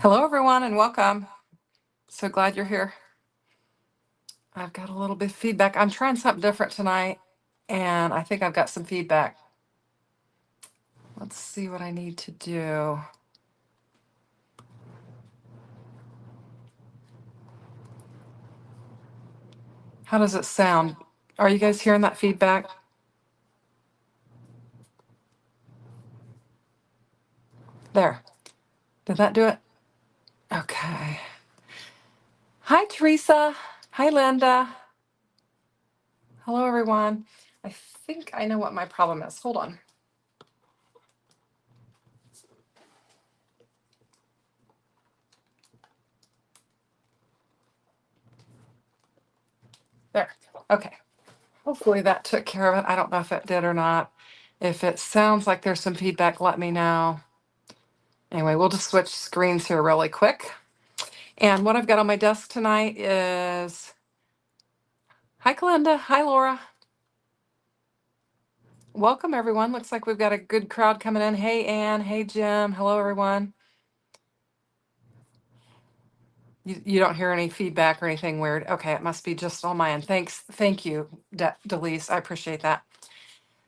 Hello, everyone, and welcome. So glad you're here. I've got a little bit of feedback. I'm trying something different tonight, and I think I've got some feedback. Let's see what I need to do. How does it sound? Are you guys hearing that feedback? There. Did that do it? Okay. Hi, Teresa. Hi, Linda. Hello, everyone. I think I know what my problem is. Hold on. There. Okay. Hopefully that took care of it. I don't know if it did or not. If it sounds like there's some feedback, let me know. Anyway, we'll just switch screens here really quick. And what I've got on my desk tonight is, hi, Kalinda. Hi, Laura. Welcome, everyone. Looks like we've got a good crowd coming in. Hey, Ann. Hey, Jim. Hello, everyone. You don't hear any feedback or anything weird. Okay, it must be just on my end. Thanks. Thank you, Delise. I appreciate that.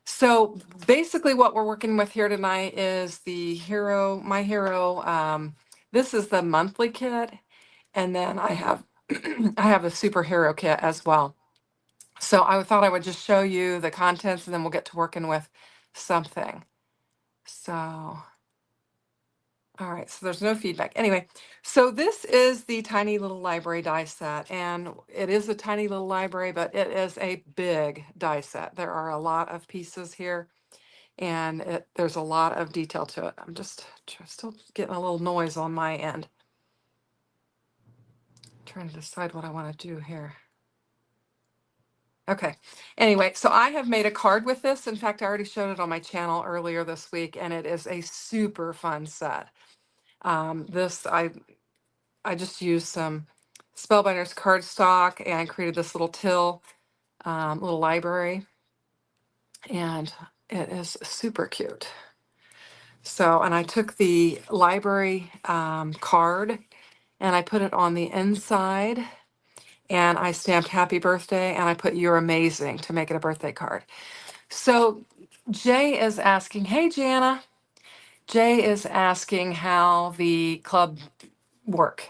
So basically what we're working with here tonight is the Hero, My Hero. This is the monthly kit. And then I have I have a superhero kit as well. So I thought I would just show you the contents and then we'll get to working with something. So, all right, so there's no feedback. Anyway, so this is the tiny little library die set, and it is a tiny little library, but it is a big die set. There are a lot of pieces here, and there's a lot of detail to it. I'm just still getting a little noise on my end. Trying to decide what I want to do here. Okay. Anyway, so I have made a card with this. In fact, I already showed it on my channel earlier this week, and it is a super fun set. This I just used some Spellbinders cardstock and created this little little library, and it is super cute. So, and I took the library card and I put it on the inside, and I stamped happy birthday, and I put you're amazing to make it a birthday card. So Jay is asking, hey, Jana. Jay is asking how the club work.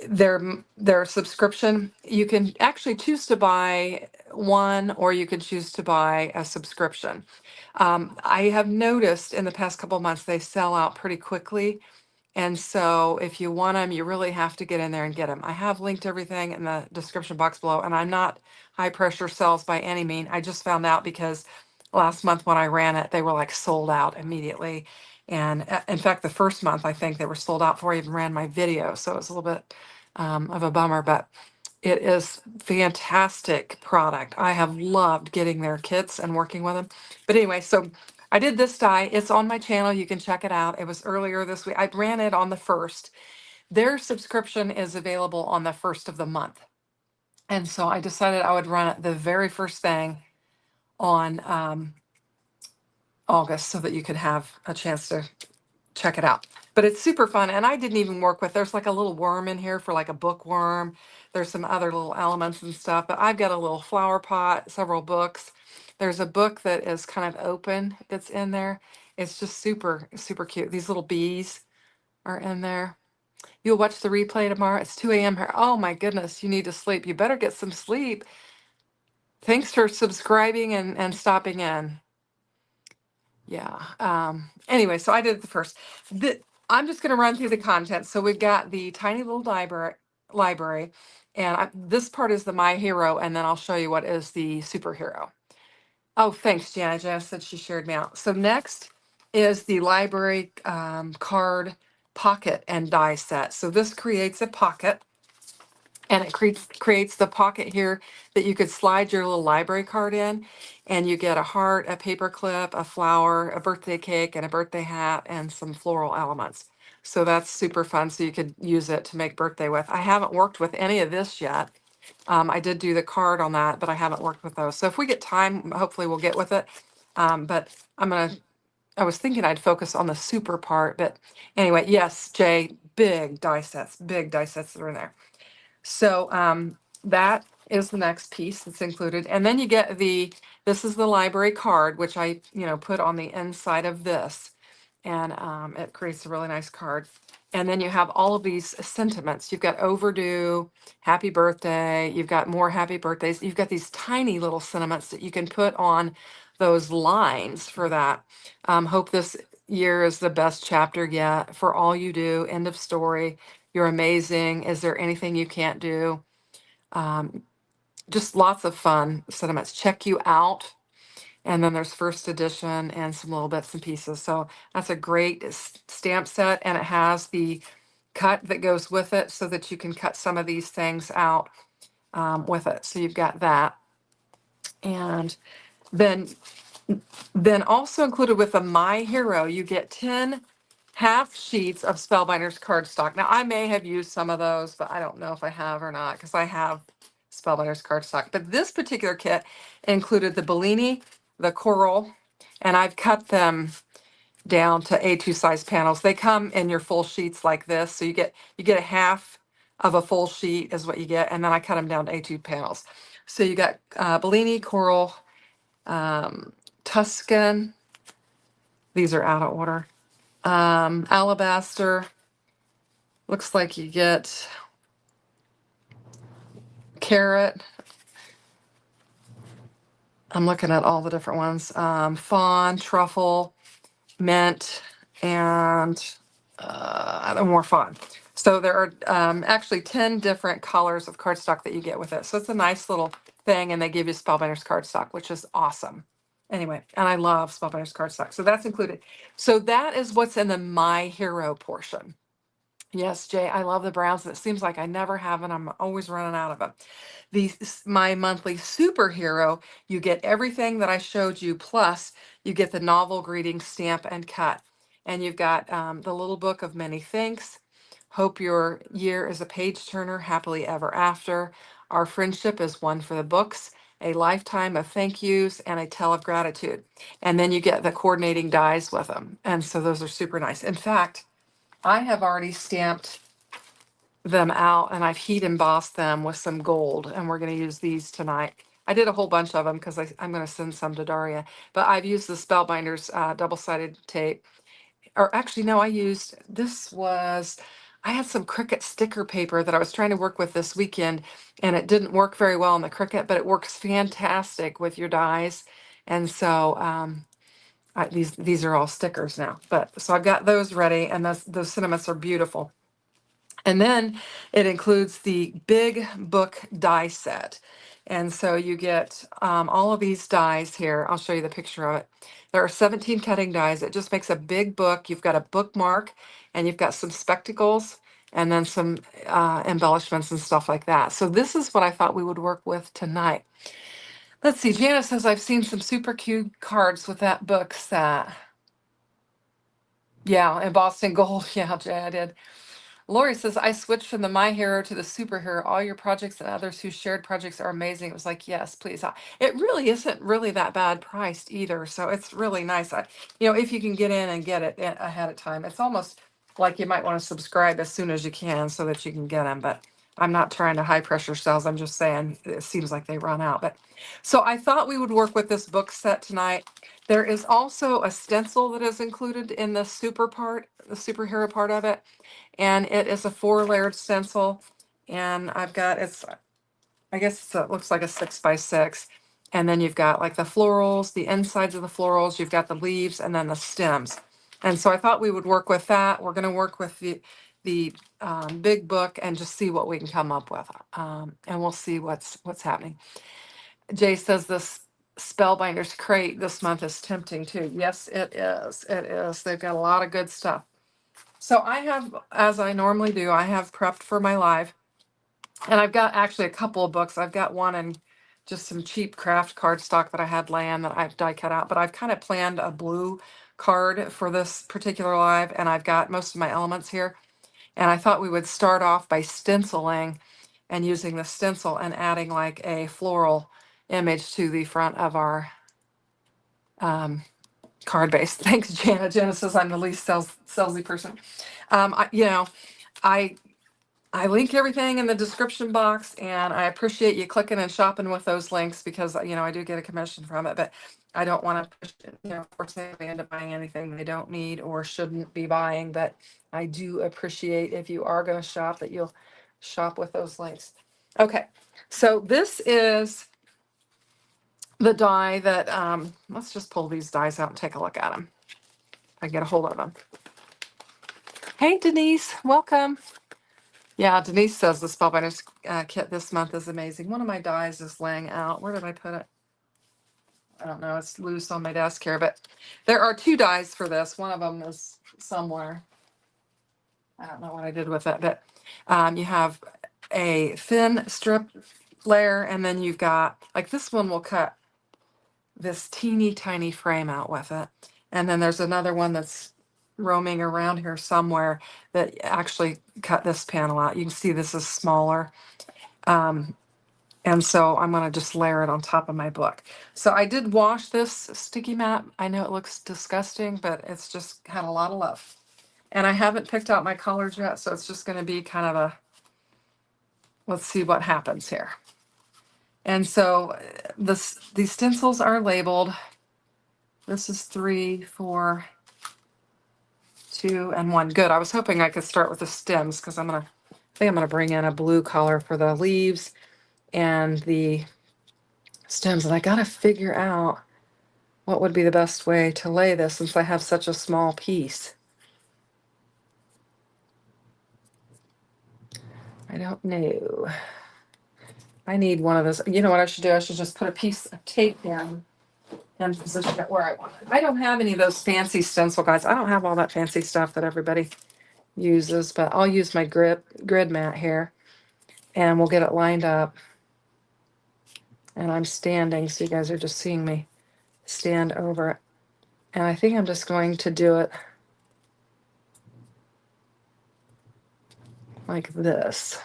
Their subscription, you can actually choose to buy one, or you can choose to buy a subscription. I have noticed in the past couple of months they sell out pretty quickly. And so if you want them, you really have to get in there and get them. I have linked everything in the description box below, and I'm not high pressure sales by any mean. I just found out because last month when I ran it, they were like sold out immediately. And in fact, the first month, I think they were sold out before I even ran my video. So it was a little bit of a bummer, but it is fantastic product. I have loved getting their kits and working with them. But anyway, so I did this die. It's on my channel. You can check it out. It was earlier this week. I ran it on the 1st. Their subscription is available on the 1st of the month. And so I decided I would run it the very first thing on August so that you could have a chance to check it out. But it's super fun. And I didn't even work with, there's like a little worm in here for like a bookworm. There's some other little elements and stuff, but I've got a little flower pot, several books. There's a book that is kind of open that's in there. It's just super, super cute. These little bees are in there. You'll watch the replay tomorrow. It's 2 a.m. here. Oh my goodness, you need to sleep. You better get some sleep. Thanks for subscribing and stopping in. Yeah. Anyway, so I did the first. I'm just going to run through the content. So we've got the tiny little library, and this part is the My Hero, and then I'll show you what is the superhero. Oh, thanks, Jana. Jana said she shared me out. So next is the library card pocket and die set. So this creates a pocket, and it creates the pocket here that you could slide your little library card in, and you get a heart, a paper clip, a flower, a birthday cake, and a birthday hat, and some floral elements. So that's super fun. So you could use it to make birthday with. I haven't worked with any of this yet. I did do the card on that, but I haven't worked with those. So if we get time, hopefully we'll get with it. But I was thinking I'd focus on the super part, but anyway, yes, Jay, big die sets that are in there. So that is the next piece that's included. And then you get this is the library card, which I, put on the inside of this. And it creates a really nice card. And then you have all of these sentiments. You've got overdue, happy birthday. You've got more happy birthdays. You've got these tiny little sentiments that you can put on those lines for that. Hope this year is the best chapter yet. For all you do, end of story. You're amazing. Is there anything you can't do? Um, just lots of fun sentiments. Check you out. And then there's first edition and some little bits and pieces. So that's a great stamp set. And it has the cut that goes with it so that you can cut some of these things out with it. So you've got that. And then also included with the My Hero, you get 10 half sheets of Spellbinders cardstock. Now, I may have used some of those, but I don't know if I have or not because I have Spellbinders cardstock. But this particular kit included the Bellini, the coral, and I've cut them down to A2 size panels. They come in your full sheets like this. So you get a half of a full sheet is what you get, and then I cut them down to A2 panels. So you got Bellini, coral, Tuscan. These are out of order. Alabaster. Looks like you get carrot. I'm looking at all the different ones. Fawn, truffle, mint, and more fawn. So there are actually 10 different colors of cardstock that you get with it. So it's a nice little thing, and they give you Spellbinders cardstock, which is awesome. Anyway, and I love Spellbinders cardstock. So that's included. So that is what's in the My Hero portion. Yes, Jay, I love the browns. It seems like I never have, and I'm always running out of them. My monthly superhero, you get everything that I showed you, plus you get the novel greeting stamp and cut. And you've got the little book of many thanks. Hope your year is a page turner, happily ever after. Our friendship is one for the books, a lifetime of thank yous, and a tale of gratitude. And then you get the coordinating dies with them. And so those are super nice. In fact, I have already stamped them out and I've heat embossed them with some gold, and we're going to use these tonight. I did a whole bunch of them because I'm going to send some to Daria, but I've used the Spellbinders double-sided tape. Or actually, no, I had some Cricut sticker paper that I was trying to work with this weekend, and it didn't work very well on the Cricut, but it works fantastic with your dies. And so these are all stickers now, but so I've got those ready, and those sentiments are beautiful. And then it includes the big book die set. And so you get all of these dies here. I'll show you the picture of it. There are 17 cutting dies. It just makes a big book. You've got a bookmark, and you've got some spectacles, and then some embellishments and stuff like that. So this is what I thought we would work with tonight. Let's see. Jana says, I've seen some super cute cards with that book set. Yeah, embossed in gold. Yeah, Jay, I did. Lori says, I switched from the My Hero to the Superhero. All your projects and others who shared projects are amazing. It was like, yes, please. It really isn't really that bad priced either. So it's really nice. If you can get in and get it ahead of time, it's almost like you might want to subscribe as soon as you can so that you can get them. But I'm not trying to high pressure sales. I'm just saying it seems like they run out. But so I thought we would work with this book set tonight. There is also a stencil that is included in the the superhero part of it. And it is a 4-layered stencil. And I guess it looks like a 6x6. And then you've got like the florals, the insides of the florals, you've got the leaves, and then the stems. And so I thought we would work with that. We're going to work with the big book and just see what we can come up with. And we'll see what's happening. Jay says this Spellbinders crate this month is tempting too. Yes, it is. It is. They've got a lot of good stuff. So I have, as I normally do, I have prepped for my live. And I've got actually a couple of books. I've got one in just some cheap craft cardstock that I had laying that I've die cut out. But I've kind of planned a blue card for this particular live. And I've got most of my elements here. And I thought we would start off by stenciling and using the stencil and adding like a floral image to the front of our card base. Thanks, Jana. Jana says I'm the least salesy person. I I I link everything in the description box, and I appreciate you clicking and shopping with those links because I do get a commission from it, but I don't want to push force anybody into buying anything they don't need or shouldn't be buying. But I do appreciate if you are going to shop that you'll shop with those links. Okay, so this is the die that let's just pull these dies out and take a look at them. I get a hold of them. Hey Denise, welcome. Yeah, Denise says the Spellbinders kit this month is amazing. One of my dies is laying out. Where did I put it? I don't know. It's loose on my desk here, but there are 2 dies for this. One of them is somewhere. I don't know what I did with it, but you have a thin strip layer, and then you've got, like this one will cut this teeny tiny frame out with it. And then there's another one that's roaming around here somewhere that actually cut this panel out. You can see this is smaller. And so I'm going to just layer it on top of my book. So I did wash this sticky mat. I know it looks disgusting, but it's just had a lot of love. And I haven't picked out my colors yet, so it's just going to be kind of a, let's see what happens here. And so these stencils are labeled. This is 3, 4, 2, and 1. Good. I was hoping I could start with the stems because I think I'm gonna bring in a blue color for the leaves and the stems, and I gotta figure out what would be the best way to lay this since I have such a small piece. I don't know. I need one of those. You know what I should do? I should just put a piece of tape down and position it where I want it. I don't have any of those fancy stencil guides. I don't have all that fancy stuff that everybody uses, but I'll use my grid mat here and we'll get it lined up. And I'm standing, so you guys are just seeing me stand over it. And I think I'm just going to do it like this.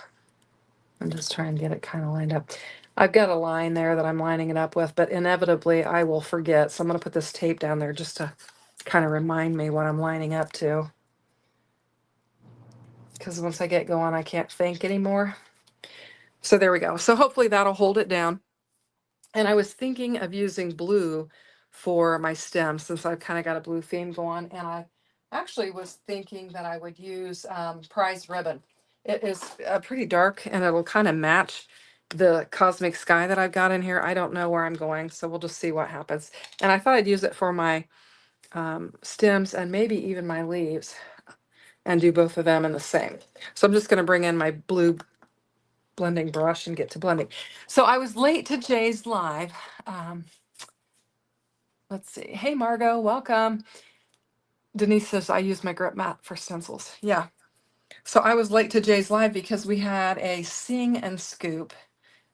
I'm just trying to get it kind of lined up. I've got a line there that I'm lining it up with, but inevitably I will forget. So I'm going to put this tape down there just to kind of remind me what I'm lining up to. Because once I get going, I can't think anymore. So there we go. So hopefully that'll hold it down. And I was thinking of using blue for my stem since I've kind of got a blue theme going. And I actually was thinking that I would use prize ribbon. It is pretty dark and it'll kind of match the cosmic sky that I've got in here. I don't know where I'm going, so we'll just see what happens. And I thought I'd use it for my stems and maybe even my leaves and do both of them in the same. So I'm just going to bring in my blue blending brush and get to blending. So I was late to Jay's live. Let's see. Hey, Margot, welcome. Denise says I use my grip mat for stencils. Yeah. So I was late to Jay's live because we had a sing and scoop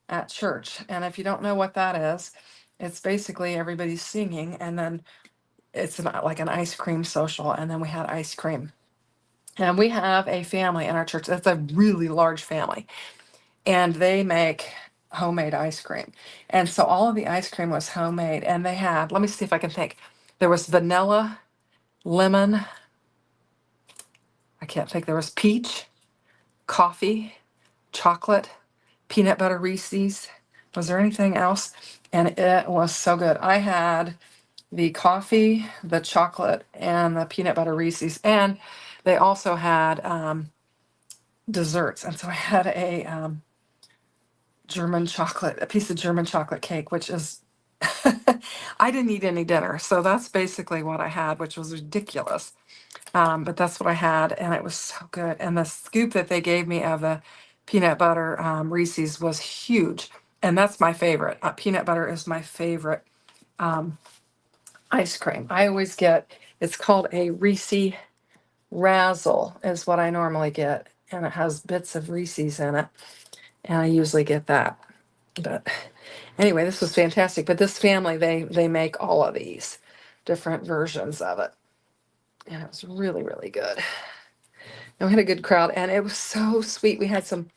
at church. And if you don't know what that is, it's basically everybody's singing and then it's like an ice cream social. And then we had ice cream. And we have a family in our church. That's a really large family. And they make homemade ice cream. And so all of the ice cream was homemade. And they had, let me see if I can think. There was vanilla, lemon, I can't think. There was peach, coffee, chocolate, peanut butter Reese's. Was there anything else? And it was so good. I had the coffee, the chocolate, and the peanut butter Reese's. And they also had desserts. And so I had a a piece of German chocolate cake, which is, I didn't eat any dinner. So that's basically what I had, which was ridiculous. But that's what I had, and it was so good. And the scoop that they gave me of the peanut butter Reese's was huge. And that's my favorite. Peanut butter is my favorite ice cream. I always get, it's called a Reese Razzle is what I normally get. And it has bits of Reese's in it. And I usually get that. But anyway, this was fantastic. But this family, they make all of these different versions of it. And it was really, really good. And we had a good crowd, and it was so sweet. We had some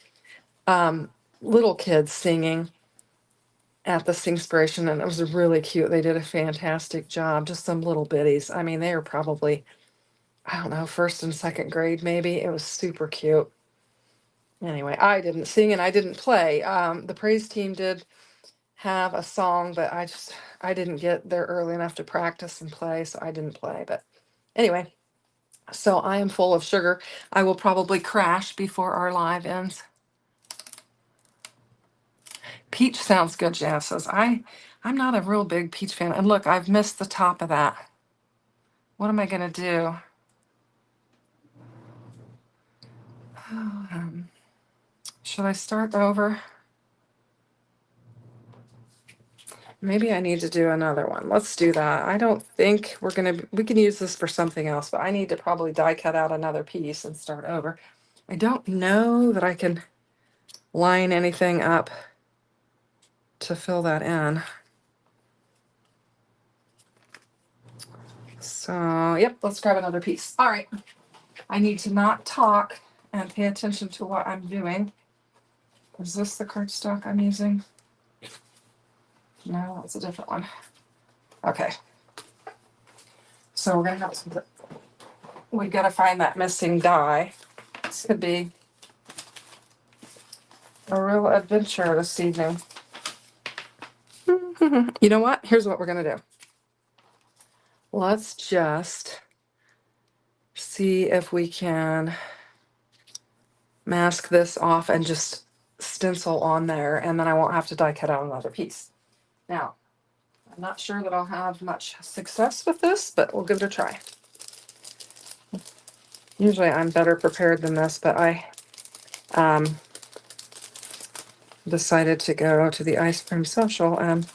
little kids singing at the Singspiration, and it was really cute. They did a fantastic job, just some little bitties. I mean, they were probably, I don't know, first and second grade maybe. It was super cute. Anyway, I didn't sing and I didn't play. The praise team did have a song, but I didn't get there early enough to practice and play, so I didn't play. But anyway, so I am full of sugar. I will probably crash before our live ends. Peach sounds good, Janice says. I'm not a real big peach fan. And look, I've missed the top of that. What am I gonna do? Should I start over? Maybe I need to do another one. Let's do that. I don't think we can use this for something else, but I need to probably die cut out another piece and start over. I don't know that I can line anything up to fill that in. So, yep, let's grab another piece. All right. I need to not talk and pay attention to what I'm doing. Is this the cardstock I'm using? No, that's a different one. Okay. So we're gonna have some, we gotta find that missing die. This could be a real adventure this evening. You know what? Here's what we're gonna do. Let's just see if we can mask this off and just stencil on there, and then I won't have to die cut out another piece. Now, I'm not sure that I'll have much success with this, but we'll give it a try. Usually I'm better prepared than this, but I decided to go to the ice cream social and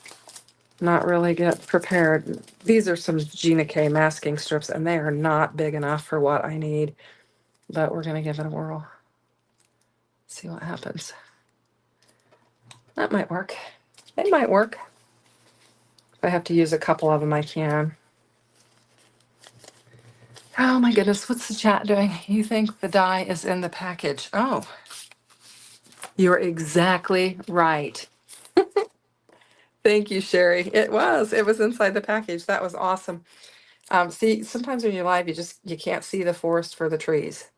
not really get prepared. These are some Gina K masking strips, and they are not big enough for what I need, but we're going to give it a whirl. See what happens. That might work. It might work. If I have to use a couple of them, I can. Oh my goodness, what's the chat doing? You think the die is in the package? Oh, you're exactly right. Thank you, Sherry. It was inside the package. That was awesome. See, sometimes when you're live, you can't see the forest for the trees.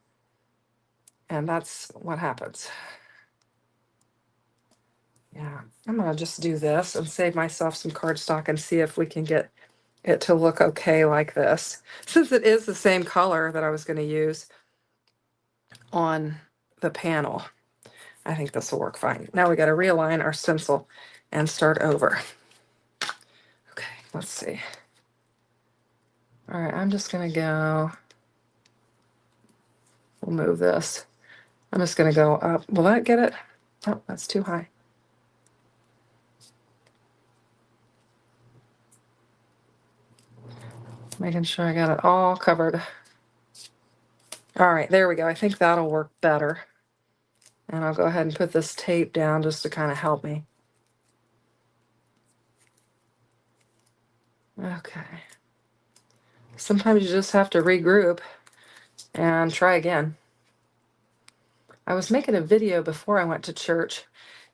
And that's what happens. Yeah, I'm gonna just do this and save myself some cardstock and see if we can get it to look okay like this. Since it is the same color that I was gonna use on the panel, I think this will work fine. Now we gotta realign our stencil and start over. Okay, let's see. All right, I'm just gonna go, we'll move this. I'm just gonna go up. Will that get it? Oh, that's too high. Making sure I got it all covered. All right, there we go. I think that'll work better. And I'll go ahead and put this tape down just to kind of help me. Okay. Sometimes you just have to regroup and try again. I was making a video before I went to church,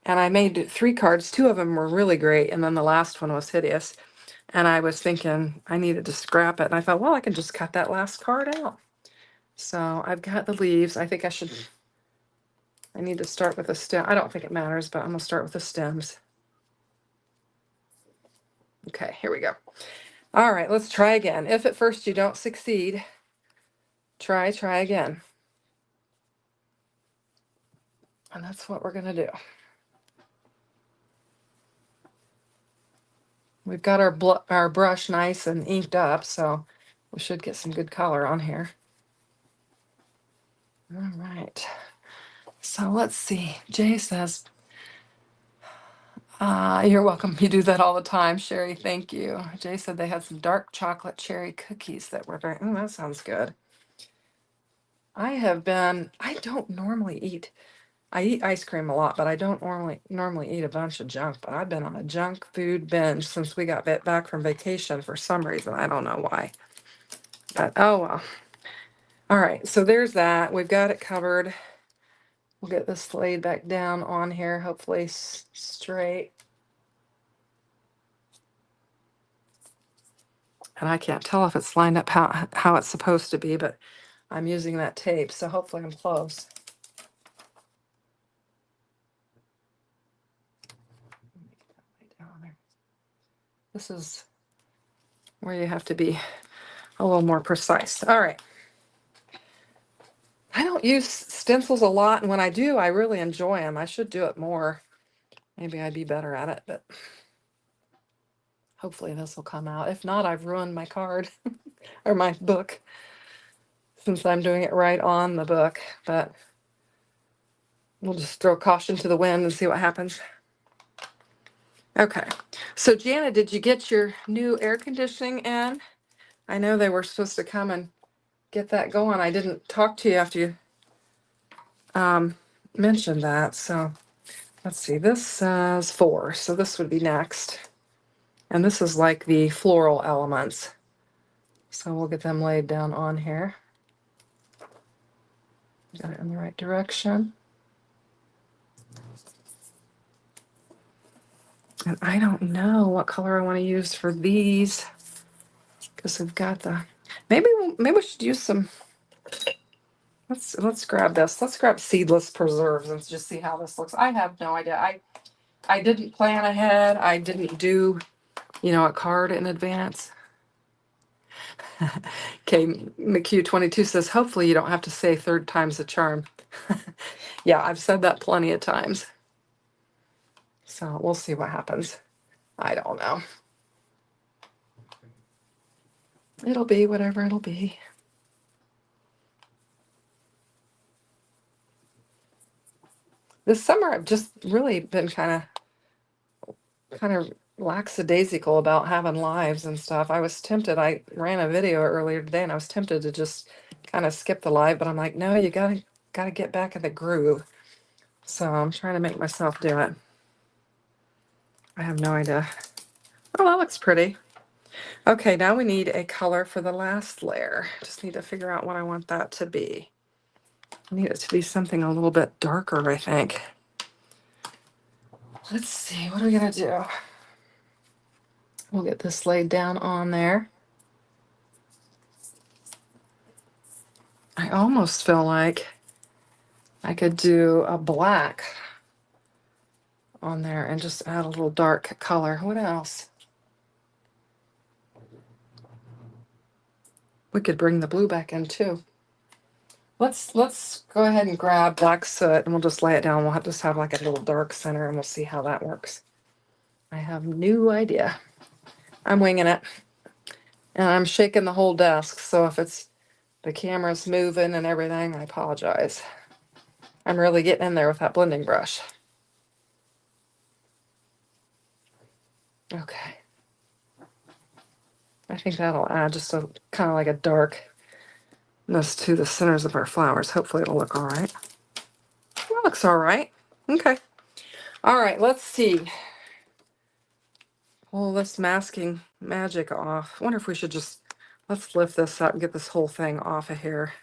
and I made 3 cards. 2 of them were really great, and then the last one was hideous. And I was thinking I needed to scrap it, and I thought, well, I can just cut that last card out. So I've got the leaves. I think I need to start with the stem. I don't think it matters, but I'm gonna start with the stems. Okay, here we go. All right, let's try again. If at first you don't succeed, try again. And that's what we're gonna do. We've got our brush nice and inked up, so we should get some good color on here. All right. So let's see. Jay says, you're welcome. You do that all the time, Sherry. Thank you. Jay said they had some dark chocolate cherry cookies that were very, that sounds good. I don't normally eat. I eat ice cream a lot, but I don't normally eat a bunch of junk. But I've been on a junk food binge since we got back from vacation for some reason. I don't know why. But oh well. All right, so there's that. We've got it covered. We'll get this laid back down on here, hopefully straight. And I can't tell if it's lined up how it's supposed to be, but I'm using that tape, so hopefully I'm close. This is where you have to be a little more precise. All right. I don't use stencils a lot, and when I do, I really enjoy them. I should do it more. Maybe I'd be better at it, but hopefully this will come out. If not, I've ruined my card or my book since I'm doing it right on the book, but we'll just throw caution to the wind and see what happens. Okay, so Jana, did you get your new air conditioning in? I know they were supposed to come and get that going. I didn't talk to you after you mentioned that, so let's see, this says 4, so this would be next. And this is like the floral elements. So we'll get them laid down on here. Got it in the right direction. And I don't know what color I want to use for these because we've got the, maybe we should use some, let's grab this. Let's grab seedless preserves and just see how this looks. I have no idea. I didn't plan ahead. I didn't do, a card in advance. Okay, McHugh22 says, hopefully you don't have to say 3rd time's a charm. Yeah, I've said that plenty of times. So we'll see what happens. I don't know. It'll be whatever it'll be. This summer I've just really been kind of lackadaisical about having lives and stuff. I was tempted. I ran a video earlier today and I was tempted to just kind of skip the live, but I'm like, no, you gotta get back in the groove. So I'm trying to make myself do it. I have no idea. Oh, that looks pretty. Okay, now we need a color for the last layer. Just need to figure out what I want that to be. I need it to be something a little bit darker, I think. Let's see, what are we gonna do? We'll get this laid down on there. I almost feel like I could do a black on there and just add a little dark color. What else? We could bring the blue back in too. Let's go ahead and grab black soot and we'll just lay it down. We'll just have like a little dark center and we'll see how that works. I have no idea. I'm winging it. And I'm shaking the whole desk, so if the camera's moving and everything, I apologize. I'm really getting in there with that blending brush. Okay. I think that'll add just a kind of like a darkness to the centers of our flowers. Hopefully it'll look all right. That looks all right. Okay. All right, let's see. Pull this masking magic off. I wonder if we should let's lift this up and get this whole thing off of here.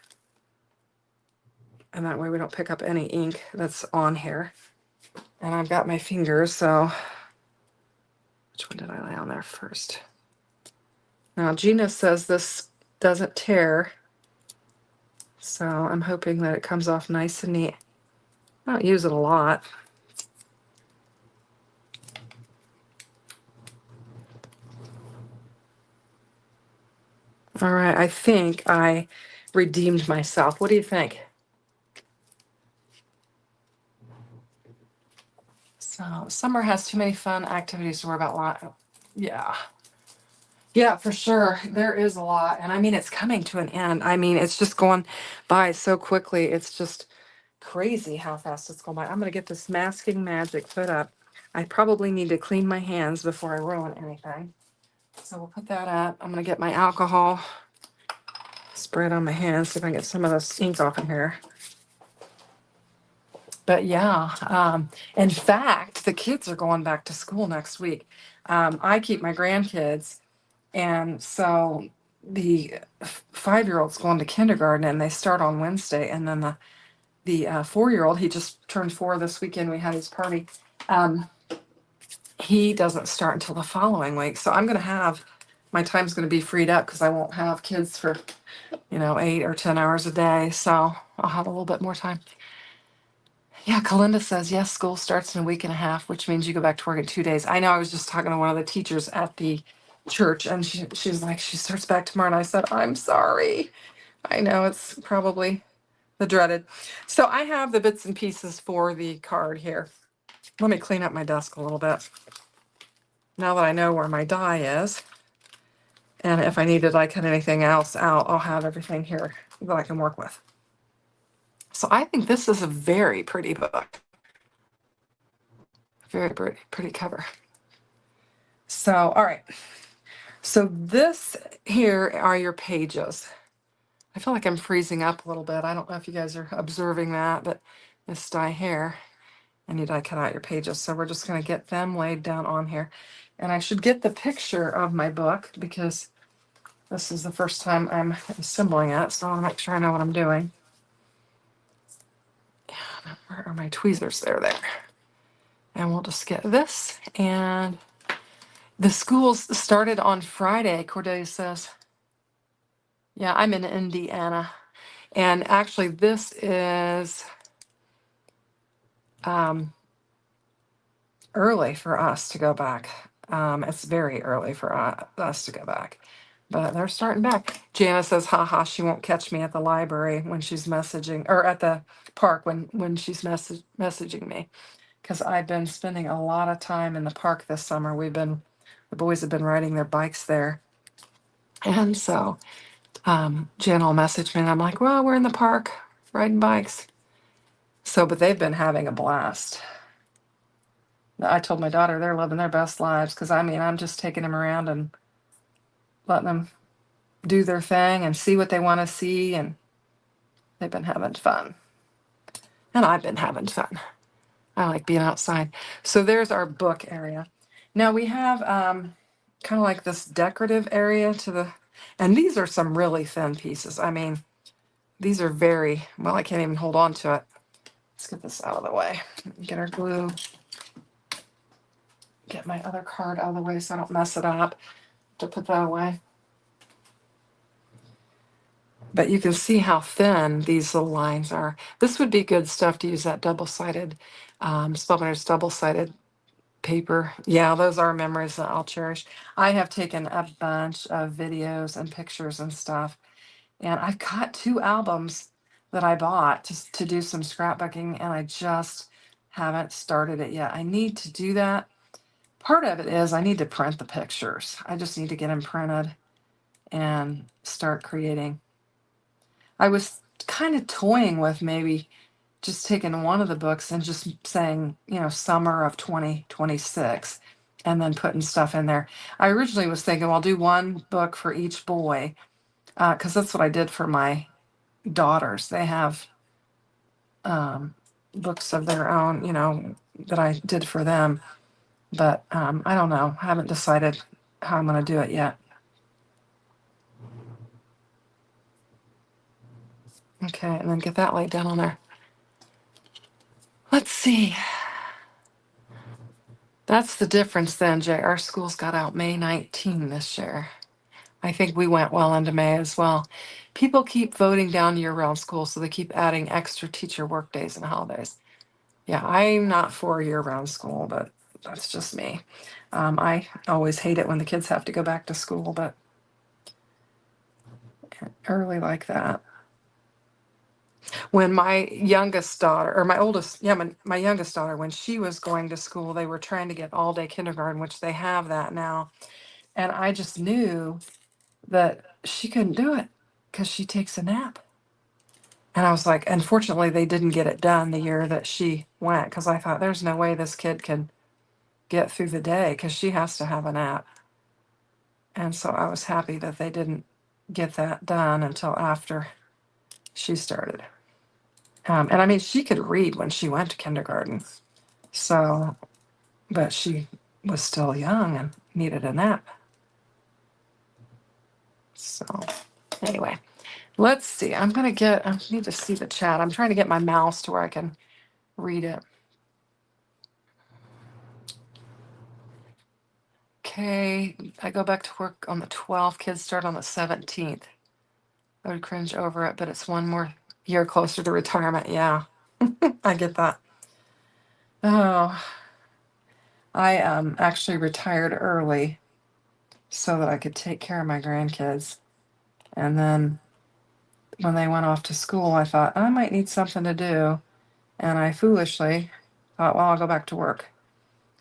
And that way we don't pick up any ink that's on here. And I've got my fingers, so which one did I lay on there first? Now Gina says this doesn't tear, so I'm hoping that it comes off nice and neat. I don't use it a lot. All right, I think I redeemed myself. What do you think? So summer has too many fun activities to worry about. Yeah. Yeah, for sure. There is a lot. And I mean, it's coming to an end. I mean, it's just going by so quickly. It's just crazy how fast it's going by. I'm going to get this masking magic put up. I probably need to clean my hands before I ruin anything. So we'll put that up. I'm going to get my alcohol, spray it on my hands, see if I can get some of this ink off in here. But yeah, in fact, the kids are going back to school next week. I keep my grandkids, and so the 5-year-old's going to kindergarten, and they start on Wednesday, and then the 4-year-old, he just turned 4 this weekend. We had his party. He doesn't start until the following week, so I'm going to have my time's going to be freed up because I won't have kids for 8 or 10 hours a day, so I'll have a little bit more time. Yeah, Kalinda says, yes, school starts in a week and a half, which means you go back to work in 2 days. I know I was just talking to one of the teachers at the church, and she was like, she starts back tomorrow. And I said, I'm sorry. I know it's probably the dreaded. So I have the bits and pieces for the card here. Let me clean up my desk a little bit. Now that I know where my die is, and if I need to like cut anything else out, I'll have everything here that I can work with. So I think this is a very pretty book. Very pretty cover. So, all right. So this here are your pages. I feel like I'm freezing up a little bit. I don't know if you guys are observing that, but this die here, and you die cut out your pages. So we're just going to get them laid down on here. And I should get the picture of my book because this is the first time I'm assembling it. So I want to make sure I know what I'm doing. And where are my tweezers? There. And we'll just get this. And the schools started on Friday, Cordelia says. Yeah, I'm in Indiana. And actually, this is early for us to go back. It's very early for us to go back. But they're starting back. Jana says, haha, she won't catch me at the library when she's messaging, or at the park when she's messaging me. Because I've been spending a lot of time in the park this summer. The boys have been riding their bikes there. And so Jen will message me and I'm like, well, we're in the park riding bikes. So, but they've been having a blast. I told my daughter they're living their best lives because I mean, I'm just taking them around and letting them do their thing and see what they want to see. And they've been having fun. And I've been having fun. I like being outside. So there's our book area. Now we have kind of like this decorative area to the, and these are some really thin pieces. I mean, these are very, well, I can't even hold on to it. Let's get this out of the way. Get our glue. Get my other card out of the way so I don't mess it up. To put that away. But you can see how thin these little lines are. This would be good stuff to use that double-sided, Spellbinder's double-sided paper. Yeah, those are memories that I'll cherish. I have taken a bunch of videos and pictures and stuff. And I've got 2 albums that I bought to do some scrapbooking, and I just haven't started it yet. I need to do that. Part of it is I need to print the pictures. I just need to get them printed and start creating. I was kind of toying with maybe just taking one of the books and just saying, summer of 2026, and then putting stuff in there. I originally was thinking, well, I'll do one book for each boy, because that's what I did for my daughters. They have books of their own, that I did for them. But I don't know. I haven't decided how I'm going to do it yet. Okay, and then get that laid down on there. Let's see. That's the difference then, Jay. Our schools got out May 19 this year. I think we went well into May as well. People keep voting down year-round school, so they keep adding extra teacher work days and holidays. Yeah, I'm not for year-round school, but that's just me. I always hate it when the kids have to go back to school, but early like that. When my youngest daughter, or my oldest, yeah, my youngest daughter, when she was going to school, they were trying to get all-day kindergarten, which they have that now. And I just knew that she couldn't do it because she takes a nap. And I was like, unfortunately, they didn't get it done the year that she went because I thought there's no way this kid can get through the day because she has to have a nap. And so I was happy that they didn't get that done until after she started. And I mean, she could read when she went to kindergarten. So, but she was still young and needed a nap. So, anyway, let's see. I need to see the chat. I'm trying to get my mouse to where I can read it. Okay, I go back to work on the 12th. Kids start on the 17th. I would cringe over it, but it's one more year closer to retirement. Yeah, I get that. Oh, I actually retired early so that I could take care of my grandkids. And then when they went off to school, I thought I might need something to do. And I foolishly thought, well, I'll go back to work.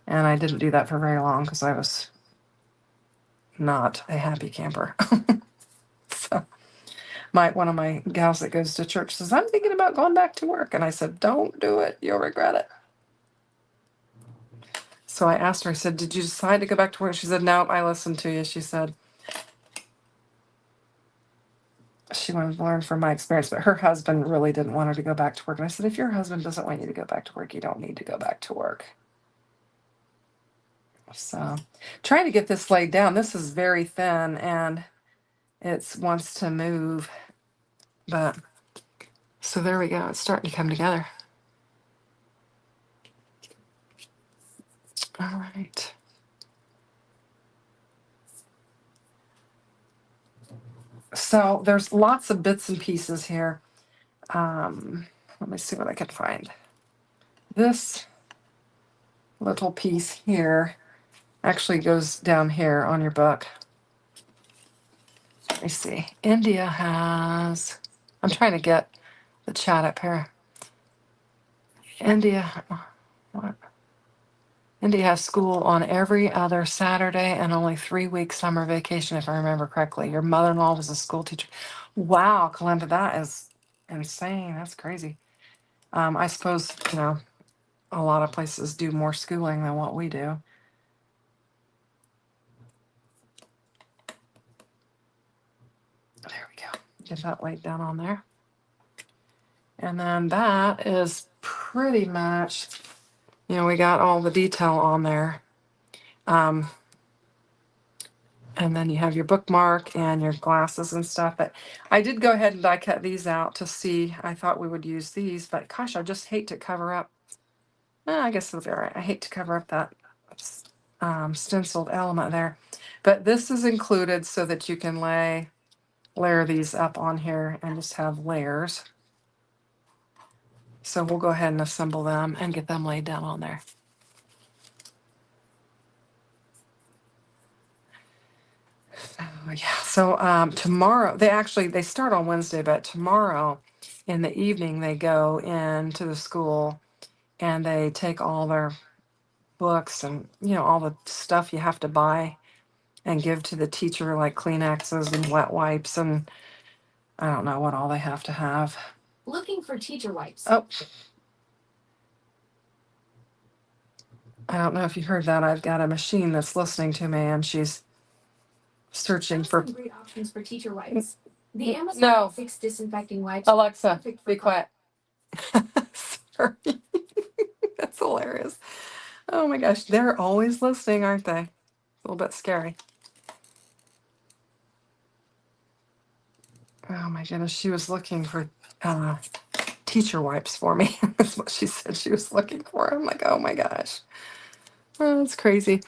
And I didn't do that for very long because I was not a happy camper. So one of my gals that goes to church says, I'm thinking about going back to work. And I said, don't do it. You'll regret it. So I asked her, I said, did you decide to go back to work? She said, no, I listened to you. She said she wanted to learn from my experience, but her husband really didn't want her to go back to work. And I said, if your husband doesn't want you to go back to work, you don't need to go back to work. So trying to get this laid down. This is very thin and it wants to move, but so there we go. It's starting to come together. All right. So there's lots of bits and pieces here. Let me see what I can find. This little piece here actually goes down here on your book. Let me see. India has, I'm trying to get the chat up here. India, what? India has school on every other Saturday and only 3 weeks summer vacation, if I remember correctly. Your mother-in-law was a school teacher. Wow, Kalinda, that is insane. That's crazy. I suppose, a lot of places do more schooling than what we do. There we go. Get that laid down on there. And then that is pretty much, we got all the detail on there. And then you have your bookmark and your glasses and stuff. But I did go ahead and die cut these out to see. I thought we would use these, but gosh, I just hate to cover up. I guess it'll be all right. I hate to cover up that stenciled element there. But this is included so that you can layer these up on here and just have layers. So we'll go ahead and assemble them and get them laid down on there. Oh, yeah. So tomorrow, they start on Wednesday, but tomorrow in the evening they go into the school and they take all their books and all the stuff you have to buy and give to the teacher, like Kleenexes and wet wipes and I don't know what all they have to have. Looking for teacher wipes. Oh, I don't know if you heard that. I've got a machine that's listening to me and she's searching for Some great options for teacher wipes. The Amazon No. 6 disinfecting wipes. Alexa, be quiet. Sorry. That's hilarious. Oh my gosh, they're always listening, aren't they? A little bit scary. Oh my goodness, she was looking for teacher wipes for me. That's what she said she was looking for. I'm like, oh my gosh. Oh, that's crazy.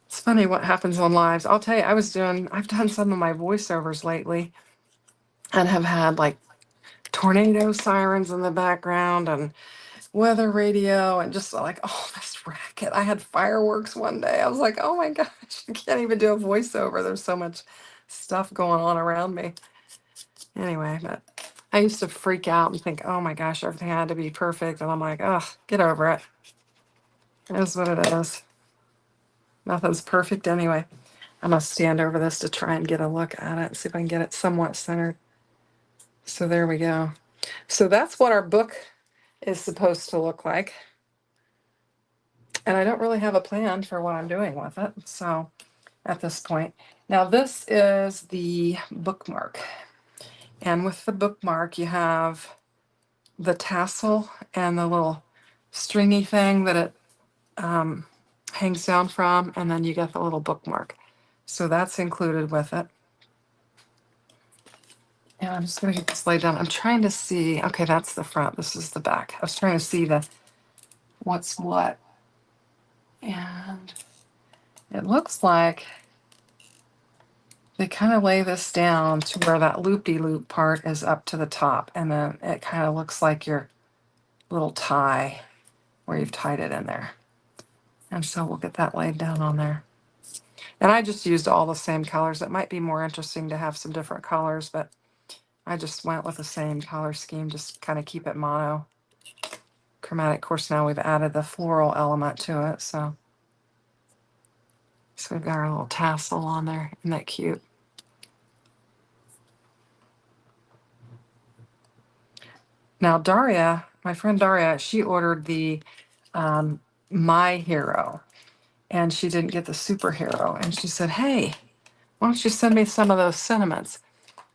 It's funny what happens on lives. I'll tell you, I've done some of my voiceovers lately and have had like tornado sirens in the background and weather radio and just like all this racket. I had fireworks one day. I was like, oh my gosh, I can't even do a voiceover. There's so much stuff going on around me. Anyway, but I used to freak out and think, oh my gosh, everything had to be perfect. And I'm like, oh, get over it. It is what it is. Nothing's perfect anyway. I'm going to stand over this to try and get a look at it and see if I can get it somewhat centered. So there we go. So that's what our book is supposed to look like. And I don't really have a plan for what I'm doing with it. So at this point, now this is the bookmark. And with the bookmark, you have the tassel and the little stringy thing that it hangs down from, and then you get the little bookmark. So that's included with it. And I'm just going to get this laid down. I'm trying to see. Okay, that's the front. This is the back. I was trying to see what's what. And it looks like they kind of lay this down to where that loop-de-loop part is up to the top. And then it kind of looks like your little tie. where you've tied it in there. And so we'll get that laid down on there. And I just used all the same colors. It might be more interesting to have some different colors, but I just went with the same color scheme, just kind of keep it mono chromatic. Of course, now we've added the floral element to it, so we've got our little tassel on there. Isn't that cute? Now Daria, my friend Daria, she ordered the My Hero, and she didn't get the superhero. And she said, "Hey, why don't you send me some of those sentiments?"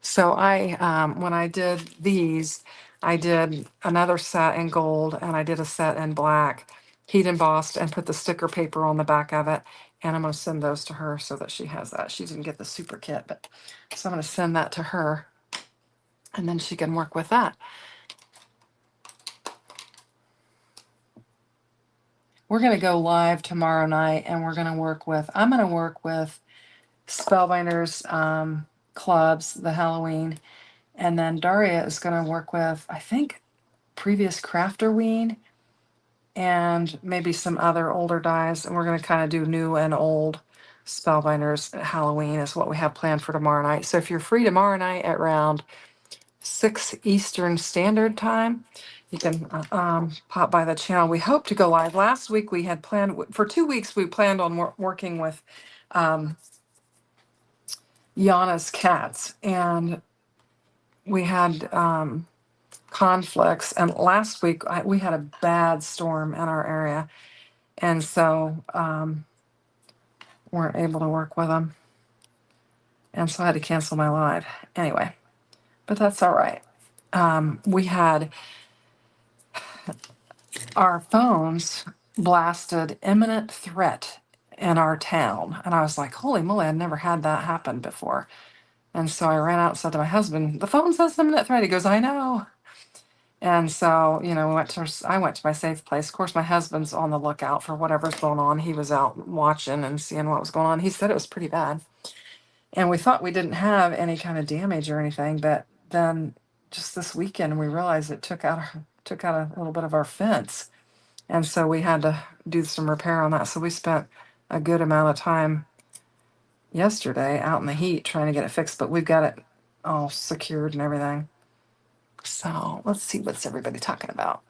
So when I did these, I did another set in gold and I did a set in black, heat embossed, and put the sticker paper on the back of it. And I'm going to send those to her so that she has that. She didn't get the super kit, but so I'm going to send that to her and then she can work with that. We're going to go live tomorrow night and I'm going to work with Spellbinders clubs, the Halloween. And then Daria is going to work with, I think, previous Crafterween and maybe some other older dies. And we're going to kind of do new and old Spellbinders. Halloween is what we have planned for tomorrow night. So if you're free tomorrow night at around 6 Eastern Standard Time, you can pop by the channel. We hope to go live. Last week we had planned, for 2 weeks, we planned on working with Yana's cats. And we had conflicts. And last week we had a bad storm in our area. And so weren't able to work with them. And so I had to cancel my live. Anyway, but that's all right. We had our phones blasted imminent threat in our town. And I was like, holy moly, I'd never had that happen before. And so I ran out and said to my husband, the phone says imminent threat. He goes, I know. And so, I went to my safe place. Of course, my husband's on the lookout for whatever's going on. He was out watching and seeing what was going on. He said it was pretty bad. And we thought we didn't have any kind of damage or anything, but then just this weekend we realized it took out a little bit of our fence. And so we had to do some repair on that. So we spent a good amount of time yesterday out in the heat trying to get it fixed, but we've got it all secured and everything. So let's see what's everybody talking about.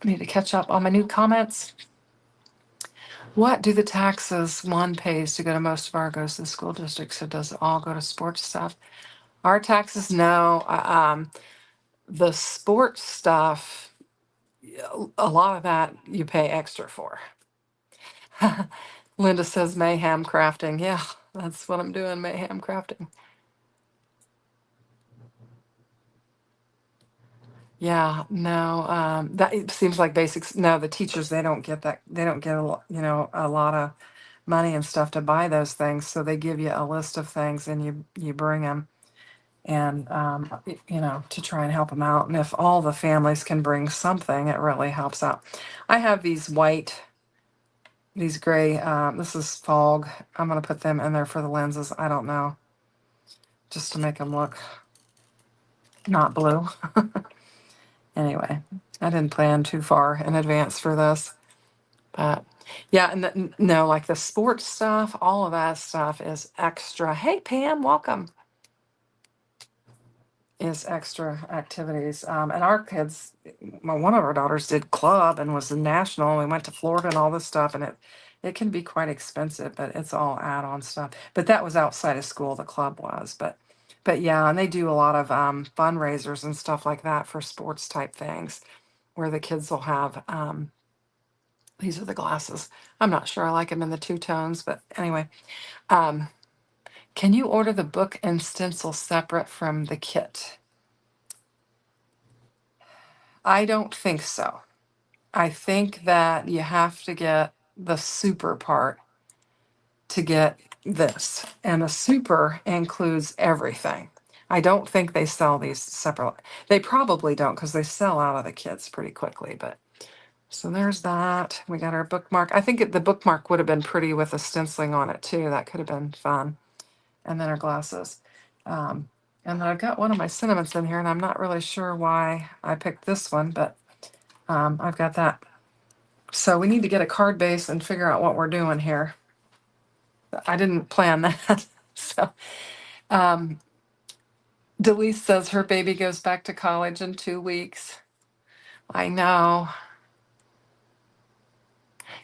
I need to catch up on my new comments. What do the taxes one pays to go to most of our goes to the school district? So does it all go to sports stuff? Our taxes, no. The sports stuff, a lot of that you pay extra for. Linda says mayhem crafting. Yeah, that's what I'm doing, mayhem crafting. Yeah, no, that it seems like basics. No, the teachers, they don't get that. They don't get a lot of money and stuff to buy those things. So they give you a list of things and you bring them and, to try and help them out. And if all the families can bring something, it really helps out. I have these gray, this is fog. I'm going to put them in there for the lenses. I don't know, just to make them look not blue. Anyway, I didn't plan too far in advance for this, but yeah, and no, like the sports stuff, all of that stuff is extra. Hey, Pam, welcome. Is extra activities. And our kids, one of our daughters did club and was a national. And we went to Florida and all this stuff, and it can be quite expensive, but it's all add-on stuff. But that was outside of school, the club was. But yeah, and they do a lot of fundraisers and stuff like that for sports type things, where the kids will have these are the glasses. I'm not sure I like them in the two tones, but anyway. Can you order the book and stencil separate from the kit? I don't think so. I think that you have to get the super part to get this. And the super includes everything. I don't think they sell these separately. They probably don't because they sell out of the kits pretty quickly. But so there's that. We got our bookmark. I think the bookmark would have been pretty with the stenciling on it too. That could have been fun. And then our glasses. And then I've got one of my sentiments in here, and I'm not really sure why I picked this one, but I've got that. So we need to get a card base and figure out what we're doing here. I didn't plan that. So um, Delise says her baby goes back to college in 2 weeks. I know.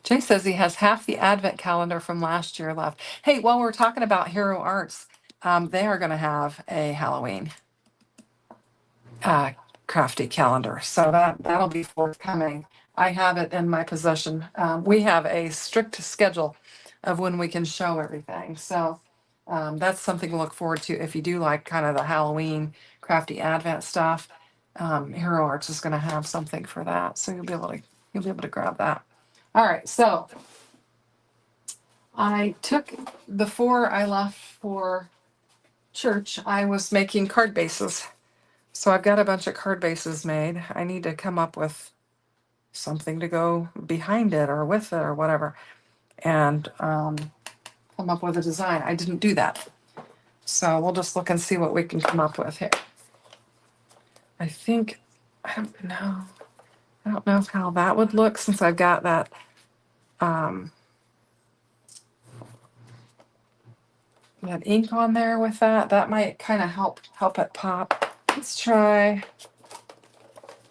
Jay says he has half the advent calendar from last year left. Hey, while we're talking about Hero Arts, they are going to have a Halloween uh, crafty calendar. So that'll be forthcoming. I have it in my possession. We have a strict schedule of when we can show everything. So that's something to look forward to if you do like kind of the Halloween crafty Advent stuff. Hero Arts is going to have something for that, so you'll be able to grab that. All right, so I took before I left for church, I was making card bases. So I've got a bunch of card bases made. I need to come up with something to go behind it or with it or whatever, and come up with a design. I didn't do that. So we'll just look and see what we can come up with here. I think, I don't know. I don't know how that would look since I've got that that ink on there with that. That might kind of help it pop. Let's try.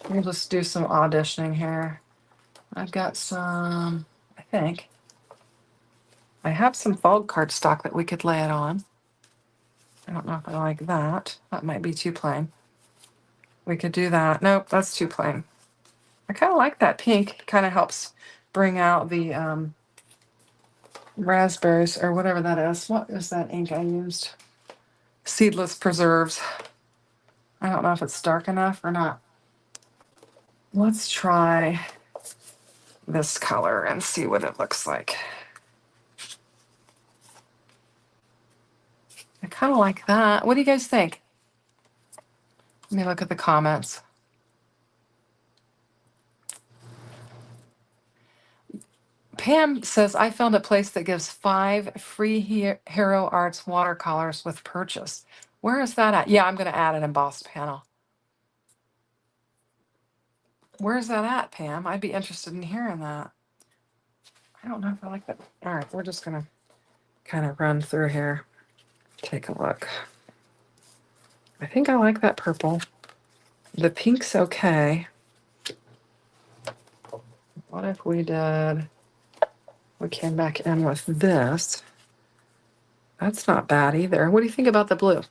We'll just do some auditioning here. I've got some, I think. I have some fog cardstock that we could lay it on. I don't know if I like that. That might be too plain. We could do that. Nope, that's too plain. I kind of like that pink. Kind of helps bring out the raspberries or whatever that is. What is that ink I used? Seedless Preserves. I don't know if it's dark enough or not. Let's try this color and see what it looks like. I kind of like that. What do you guys think? Let me look at the comments. Pam says, I found a place that gives 5 free Hero Arts watercolors with purchase. Where is that at? Yeah, I'm going to add an embossed panel. Where is that at, Pam? I'd be interested in hearing that. I don't know if I like that. All right, we're just going to kind of run through here. Take a look. I think I like that purple. The pink's okay. What if we came back in with this? That's not bad either. What do you think about the blue?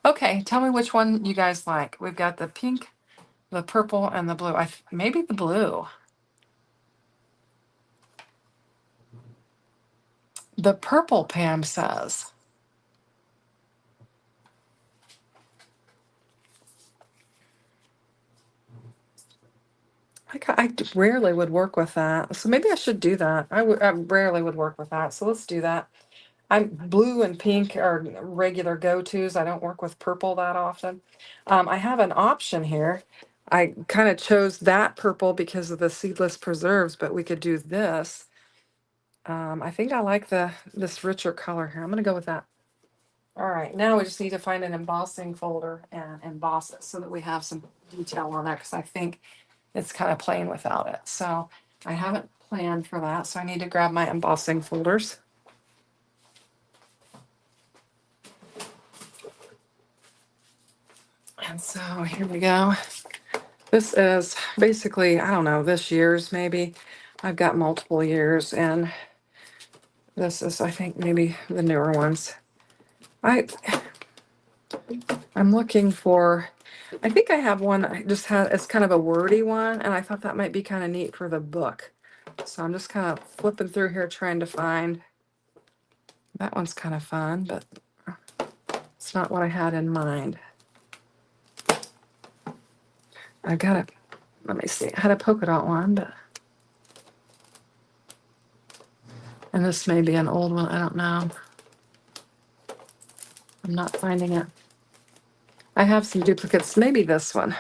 Okay, tell me which one you guys like. We've got the pink, the purple, and the blue. Maybe the blue. The purple, Pam says. I rarely would work with that. So maybe I should do that. I rarely would work with that. So let's do that. Blue and pink are regular go-tos. I don't work with purple that often. I have an option here. I kind of chose that purple because of the seedless preserves, but we could do this. I think I like this richer color here. I'm going to go with that. All right, now we just need to find an embossing folder and emboss it so that we have some detail on there because I think it's kind of plain without it. So I haven't planned for that, so I need to grab my embossing folders. And so here we go. This is basically, I don't know, this year's maybe. I've got multiple years, and this is, I think, maybe the newer ones. I'm looking for, I think I have one, it's kind of a wordy one, and I thought that might be kind of neat for the book. So I'm just kind of flipping through here trying to find, that one's kind of fun, but it's not what I had in mind. I got it. Let me see. I had a polka dot one, but, and this may be an old one. I don't know. I'm not finding it. I have some duplicates. Maybe this one.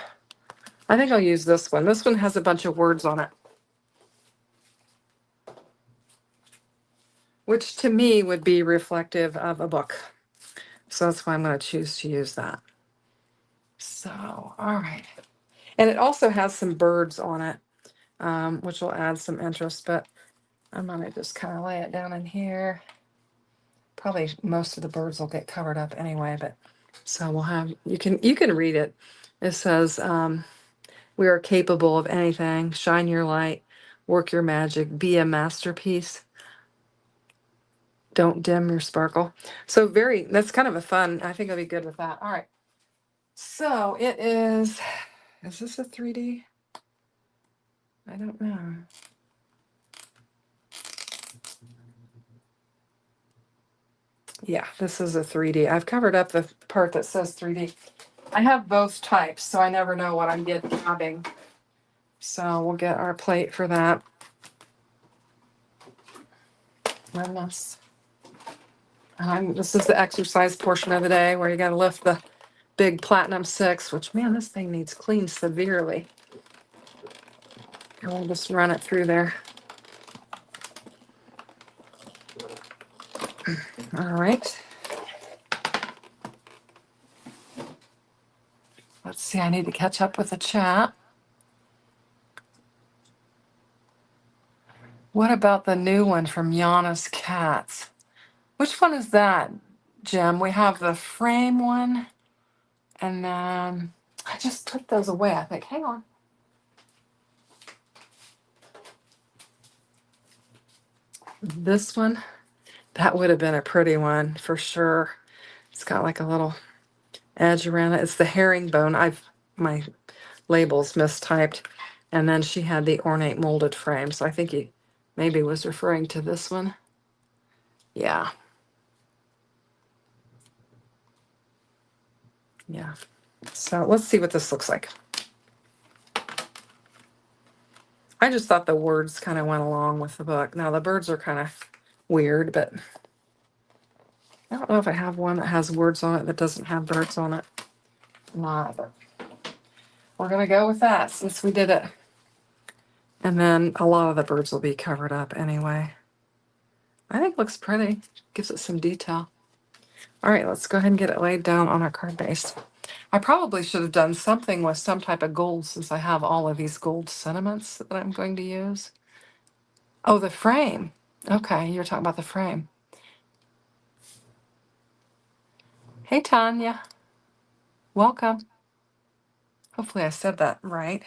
I think I'll use this one. This one has a bunch of words on it, which to me would be reflective of a book. So that's why I'm going to choose to use that. So, all right. And it also has some birds on it. which will add some interest, but I'm gonna just kind of lay it down in here. Probably most of the birds will get covered up anyway, but so we'll have, you can read it. It says, we are capable of anything. Shine your light, work your magic, be a masterpiece. Don't dim your sparkle. So that's kind of a fun, I think I'll be good with that. All right. So it is this a 3D? I don't know. Yeah, this is a 3D. I've covered up the part that says 3D. I have both types, so I never know what I'm grabbing. So we'll get our plate for that. And this is the exercise portion of the day where you got to lift the big Platinum 6, which, man, this thing needs cleaned severely. And we'll just run it through there. All right. Let's see, I need to catch up with the chat. What about the new one from Yana's Cats? Which one is that, Jim? We have the frame one, and then I just put those away, I think. Hang on. This one, that would have been a pretty one for sure. It's got like a little edge around it. It's the herringbone. My label's mistyped. And then she had the ornate molded frame. So I think he maybe was referring to this one. Yeah. Yeah. So let's see what this looks like. I just thought the words kind of went along with the book. Now the birds are kind of weird, but I don't know if I have one that has words on it that doesn't have birds on it. Not, but we're going to go with that since we did it. And then a lot of the birds will be covered up anyway. I think it looks pretty. Gives it some detail. All right, let's go ahead and get it laid down on our card base. I probably should have done something with some type of gold since I have all of these gold sentiments that I'm going to use. Oh, the frame. Okay, you're talking about the frame. Hey, Tanya. Welcome. Hopefully I said that right.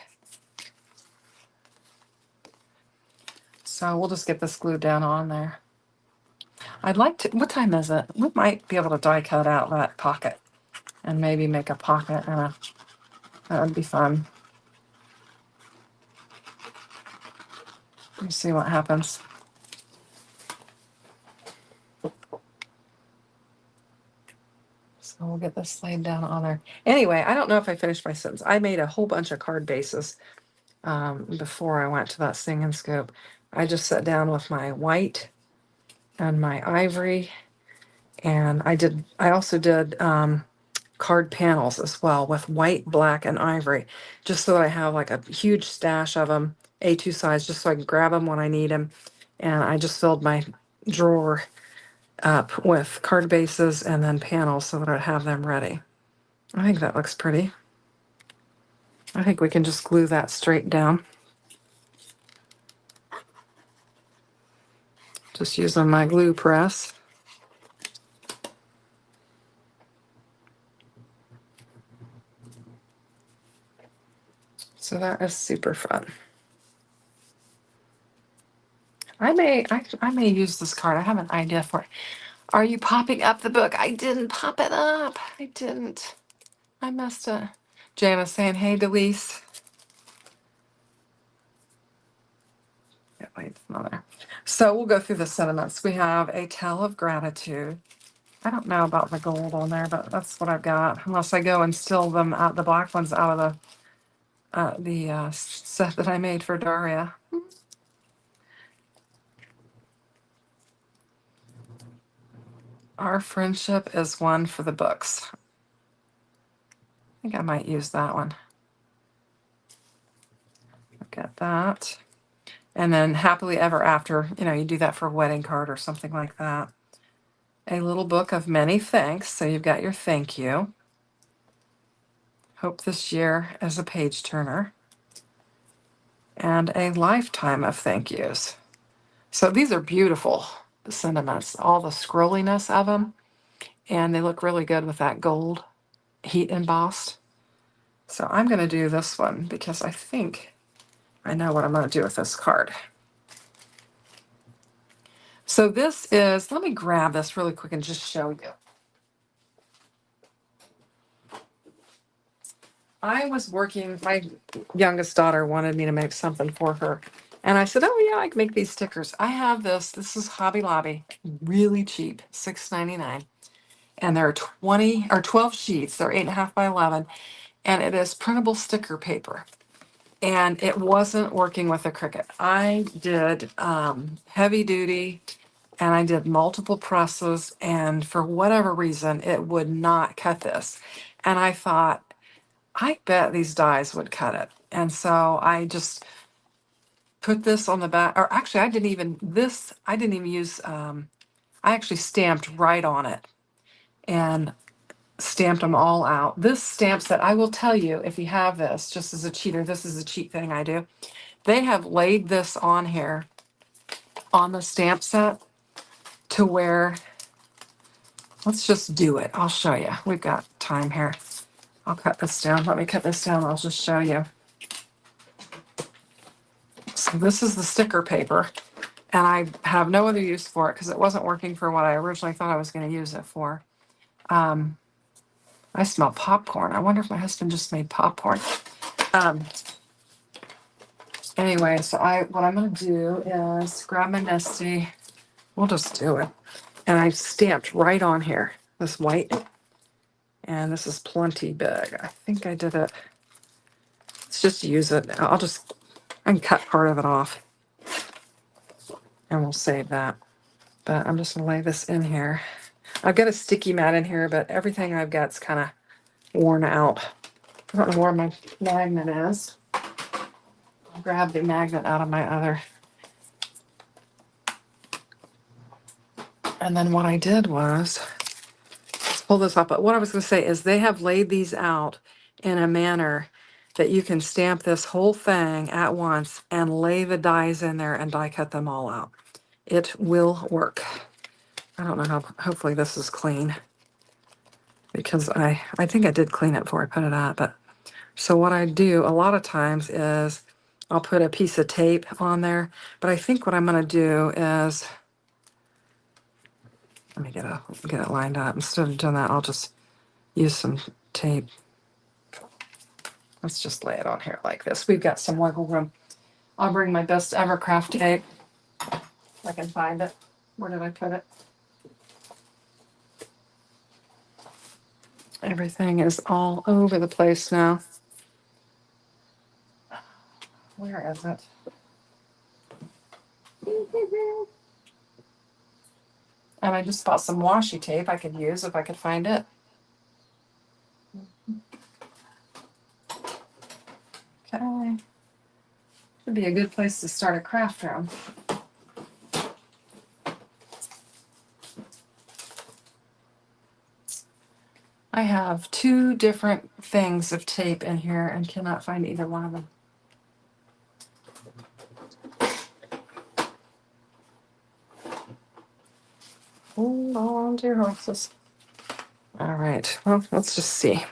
So we'll just get this glued down on there. I'd like to, what time is it? We might be able to die cut out that pocket and maybe make a pocket and that would be fun. Let's see what happens. So we'll get this laid down on there. Anyway, I don't know if I finished my sentence. I made a whole bunch of card bases before I went to that Sing and Scoop. I just sat down with my white and my ivory, and I also did card panels as well with white, black, and ivory, just so that I have like a huge stash of them, A2 size, just so I can grab them when I need them. And I just filled my drawer up with card bases and then panels so that I'd have them ready. I think that looks pretty. I think we can just glue that straight down. Just using my glue press. So that is super fun. I may use this card. I have an idea for it. Are you popping up the book? I didn't pop it up. I didn't. I messed up. Jana's saying, hey, Delise. Yeah, wait, it's not there. So we'll go through the sentiments. We have a tale of gratitude. I don't know about the gold on there, but that's what I've got. Unless I go and steal them out, the black ones out of the set that I made for Daria. Our friendship is one for the books. I think I might use that one. Look at that. And then happily ever after, you do that for a wedding card or something like that. A little book of many thanks. So you've got your thank you. Hope this year is a page turner. and a lifetime of thank yous. So these are beautiful sentiments, all the scrolliness of them, and they look really good with that gold heat embossed. So I'm going to do this one because I think I know what I'm going to do with this card. So this is, let me grab this really quick and just show you. I was working, my youngest daughter wanted me to make something for her. And I said, oh yeah, I can make these stickers. I have this is Hobby Lobby, really cheap, $6.99. And there are 20 or 12 sheets. They're 8.5 by 11. And it is printable sticker paper. And it wasn't working with the Cricut. I did heavy duty and I did multiple presses. And for whatever reason, it would not cut this. And I thought, I bet these dies would cut it. And so I just put this on the back, or actually I didn't even use, I actually stamped right on it and stamped them all out. This stamp set, I will tell you, if you have this, just as a cheater, this is a cheat thing I do. They have laid this on here on the stamp set to where, let's just do it. I'll show you. We've got time here. I'll cut this down. Let me cut this down. I'll just show you. So this is the sticker paper, and I have no other use for it because it wasn't working for what I originally thought I was going to use it for. I smell popcorn. I wonder if my husband just made popcorn. Um, anyway, so what I'm going to do is grab my Nesty. We'll just do it. And I stamped right on here, this white. And this is plenty big. I think I did it. Let's just use it. I can cut part of it off. And we'll save that. But I'm just going to lay this in here. I've got a sticky mat in here, but everything I've got's kind of worn out. I don't know where my magnet is. I'll grab the magnet out of my other. And then what I did was, let's pull this up. But what I was going to say is they have laid these out in a manner that you can stamp this whole thing at once and lay the dies in there and die cut them all out. It will work. I don't know how, hopefully this is clean because I think I did clean it before I put it up. But so what I do a lot of times is I'll put a piece of tape on there. But I think what I'm going to do is, let me get it lined up. Instead of doing that, I'll just use some tape. Let's just lay it on here like this. We've got some wiggle room. I'll bring my best ever craft tape. If I can find it. Where did I put it? Everything is all over the place now. Where is it? And I just bought some washi tape I could use if I could find it. Okay. Should be a good place to start a craft room. I have 2 different things of tape in here and cannot find either one of them. Hold on to your horses. All right. Well, let's just see.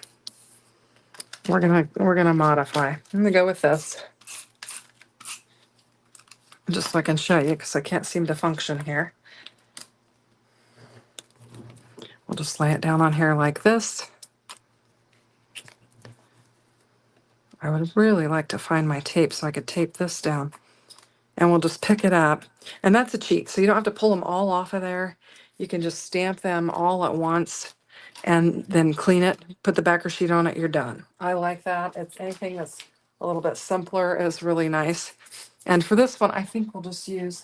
We're gonna modify. I'm gonna go with this. Just so I can show you because I can't seem to function here. We'll just lay it down on here like this. I would really like to find my tape so I could tape this down. And we'll just pick it up. And that's a cheat. So you don't have to pull them all off of there. You can just stamp them all at once and then clean it, put the backer sheet on it, you're done. I like that. It's anything that's a little bit simpler is really nice. And for this one, I think we'll use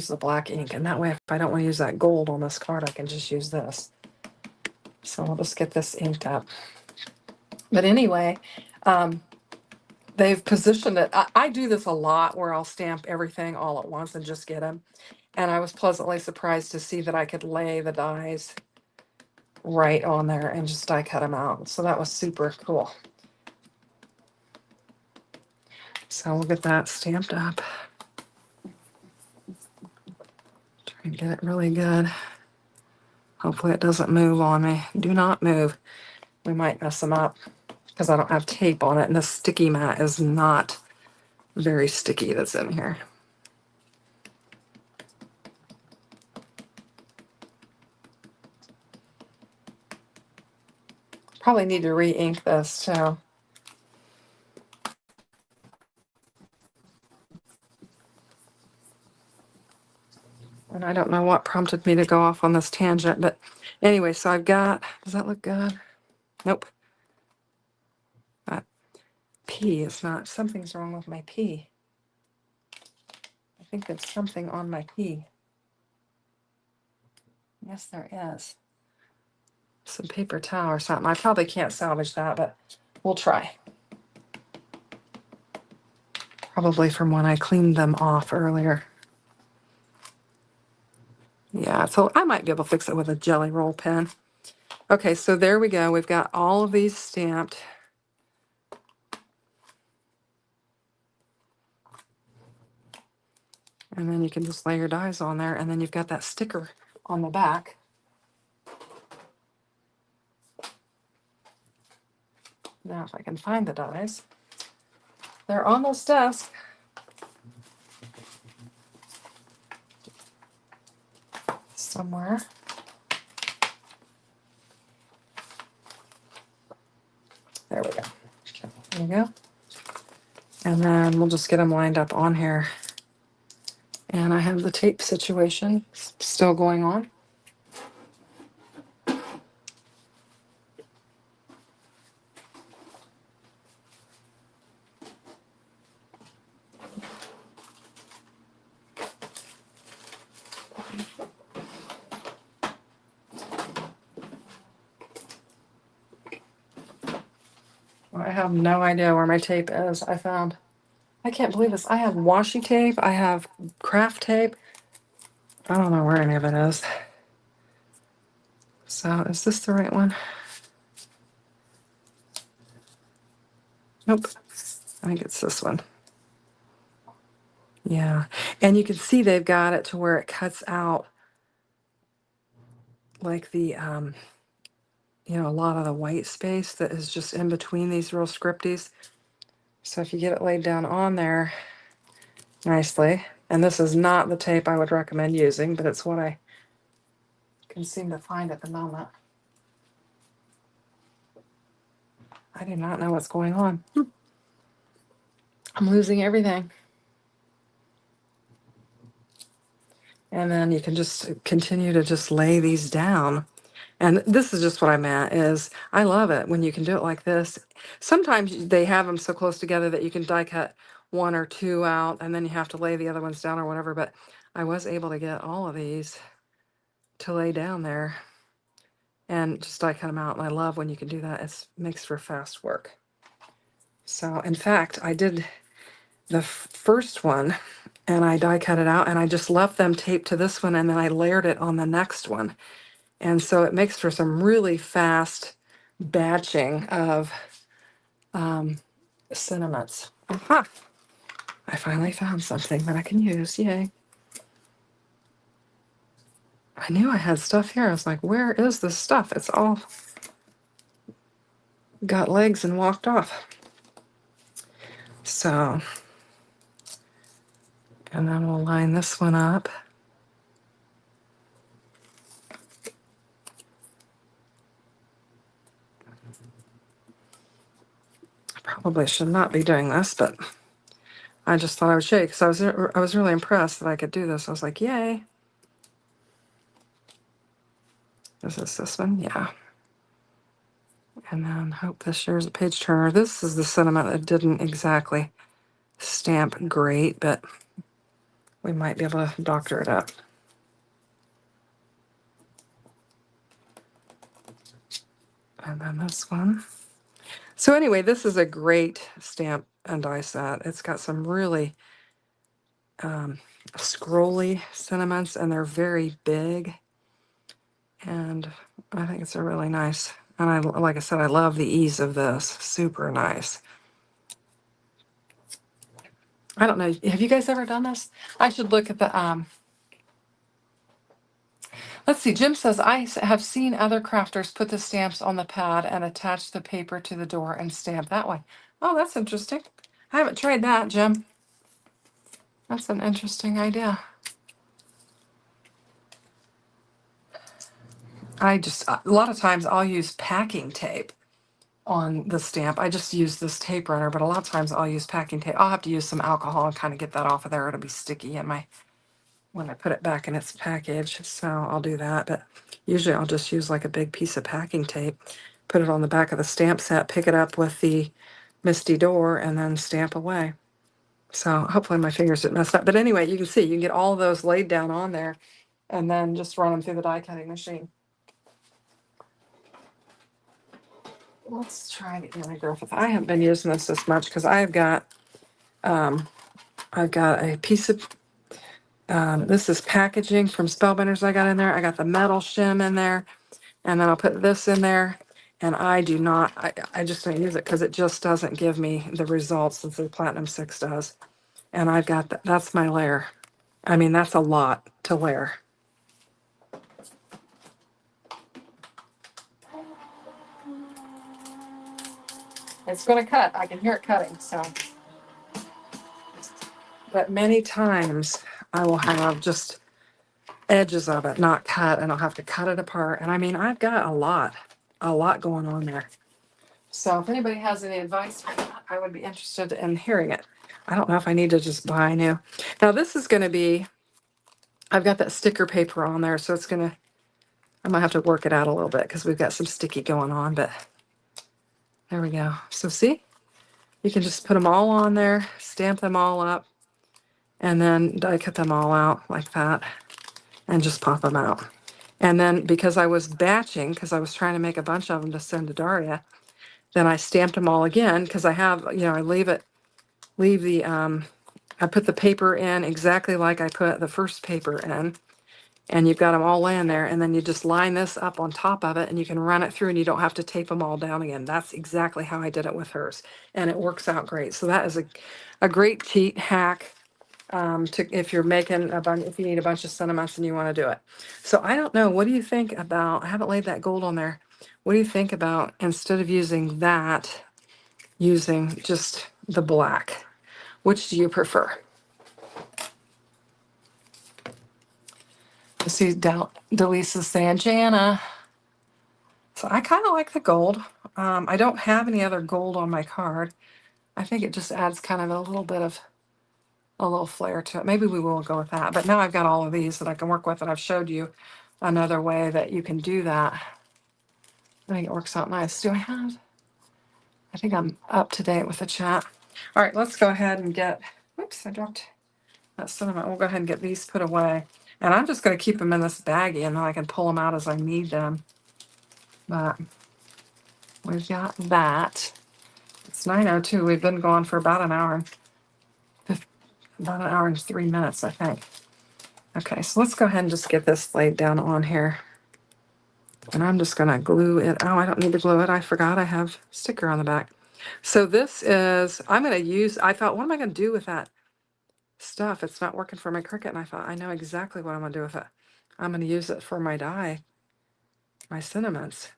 the black ink. And that way, if I don't want to use that gold on this card, I can just use this. So I'll just get this inked up. But anyway, they've positioned it. I do this a lot where I'll stamp everything all at once and just get them. And I was pleasantly surprised to see that I could lay the dies right on there and just die cut them out. So that was super cool. So we'll get that stamped up. Try and get it really good. Hopefully it doesn't move on me. Do not move. We might mess them up because I don't have tape on it, and the sticky mat is not very sticky that's in here. Probably need to re-ink this too. And I don't know what prompted me to go off on this tangent, but anyway, so I've got, does that look good? Nope. That P is not, something's wrong with my P. I think there's something on my P. Yes, there is. Some paper towel or something. I probably can't salvage that, but we'll try. Probably from when I cleaned them off earlier. Yeah, so I might be able to fix it with a jelly roll pen. Okay, so there we go. We've got all of these stamped. And then you can just lay your dies on there, and then you've got that sticker on the back. Now, if I can find the dies, they're on this desk. Somewhere. There we go. There we go. And then we'll just get them lined up on here. And I have the tape situation still going on. I have no idea where my tape is. I can't believe this. I have washi tape. I have craft tape. I don't know where any of it is. So is this the right one? Nope. I think it's this one. Yeah. And you can see they've got it to where it cuts out like the, a lot of the white space that is just in between these real scripties. So if you get it laid down on there nicely, and this is not the tape I would recommend using, but it's what I can seem to find at the moment. I do not know what's going on. I'm losing everything. And then you can just continue to just lay these down. And this is just what I meant is I love it when you can do it like this. Sometimes they have them so close together that you can die cut one or two out and then you have to lay the other ones down or whatever. But I was able to get all of these to lay down there and just die cut them out. And I love when you can do that. It makes for fast work. So in fact, I did the first one and I die cut it out and I just left them taped to this one and then I layered it on the next one. And so it makes for some really fast batching of sentiments. Aha! I finally found something that I can use. Yay. I knew I had stuff here. I was like, where is this stuff? It's all got legs and walked off. So, and then we'll line this one up. I probably should not be doing this, but I just thought I would show you because I was really impressed that I could do this. I was like, yay. Is this one? Yeah. And then hope this shares a page turner. This is the sentiment that didn't exactly stamp great, but we might be able to doctor it up. And then this one. So anyway, this is a great stamp and die set. It's got some really scrolly sentiments and they're very big. And I think it's a really nice, and like I said, I love the ease of this. Super nice. I don't know. Have you guys ever done this? I should look at the, let's see. Jim says, have seen other crafters put the stamps on the pad and attach the paper to the door and stamp that way. Oh, that's interesting. I haven't tried that, Jim. That's an interesting idea. A lot of times I'll use packing tape on the stamp. I just use this tape runner, but a lot of times I'll use packing tape. I'll have to use some alcohol and kind of get that off of there. It'll be sticky in my, when I put it back in its package. So I'll do that. But usually I'll just use like a big piece of packing tape, put it on the back of the stamp set, pick it up with the Misty Door, and then stamp away. So hopefully my fingers didn't mess up. But anyway, you can see, you can get all of those laid down on there and then just run them through the die cutting machine. Let's try the Anna Griffith. I haven't been using this much because I've got a piece of, this is packaging from Spellbinders I got in there. I got the metal shim in there, and then I'll put this in there. And I do not, I just don't use it because it just doesn't give me the results that the Platinum 6 does. And I've got, that's my layer. I mean, that's a lot to layer. It's going to cut. I can hear it cutting, so. But many times I will have just edges of it not cut, and I'll have to cut it apart. And I mean, I've got a lot going on there. So if anybody has any advice for that, I would be interested in hearing it. I don't know if I need to just buy new. Now this is going to be, I've got that sticker paper on there, so it's going to, I might have to work it out a little bit because we've got some sticky going on, but there we go. So see, you can just put them all on there, stamp them all up, and then die cut them all out like that, and just pop them out. And then because I was batching, because I was trying to make a bunch of them to send to Daria, then I stamped them all again because I have, I leave the, I put the paper in exactly like I put the first paper in. And you've got them all laying there, and then you just line this up on top of it, and you can run it through, and you don't have to tape them all down again. That's exactly how I did it with hers, and it works out great. So that is a great cheat hack. If you're making if you need a bunch of sentiments and you want to do it. So I don't know. What do you think about, I haven't laid that gold on there. What do you think about, instead of using that, using just the black? Which do you prefer? I see Delise is saying, Jana. So I kind of like the gold. I don't have any other gold on my card. I think it just adds kind of a little bit of a little flair to it. Maybe we will go with that. But now I've got all of these that I can work with, and I've showed you another way that you can do that. I think it works out nice. Do I have? I think I'm up to date with the chat. All right, let's go ahead and get, whoops, I dropped that cinnamon. We'll go ahead and get these put away. And I'm just going to keep them in this baggie, and then I can pull them out as I need them. But we've got that. It's 9:02. We've been going for about an hour and 3 minutes, I think. Okay, so let's go ahead and just get this laid down on here. And I'm just going to glue it. Oh, I don't need to glue it. I forgot I have a sticker on the back. So this is, I'm going to use, I thought, what am I going to do with that stuff? It's not working for my Cricut. And I thought, I know exactly what I'm going to do with it. I'm going to use it for my die, my sentiments.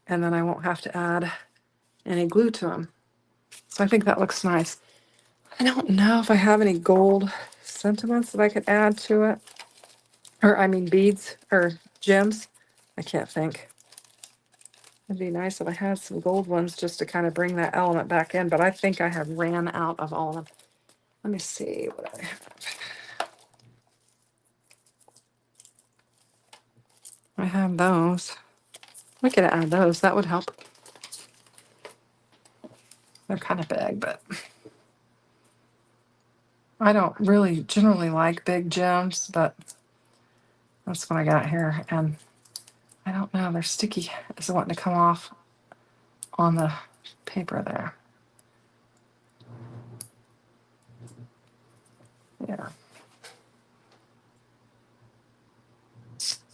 And then I won't have to add any glue to them. So I think that looks nice. I don't know if I have any gold sentiments that I could add to it. Or, I mean, beads or gems. I can't think. It'd be nice if I had some gold ones just to kind of bring that element back in, but I think I have ran out of all of them. Let me see what I have. I have those. We could add those. That would help. They're kind of big, but I don't really generally like big gems, but that's what I got here. And I don't know, they're sticky. It's wanting to come off on the paper there. Yeah.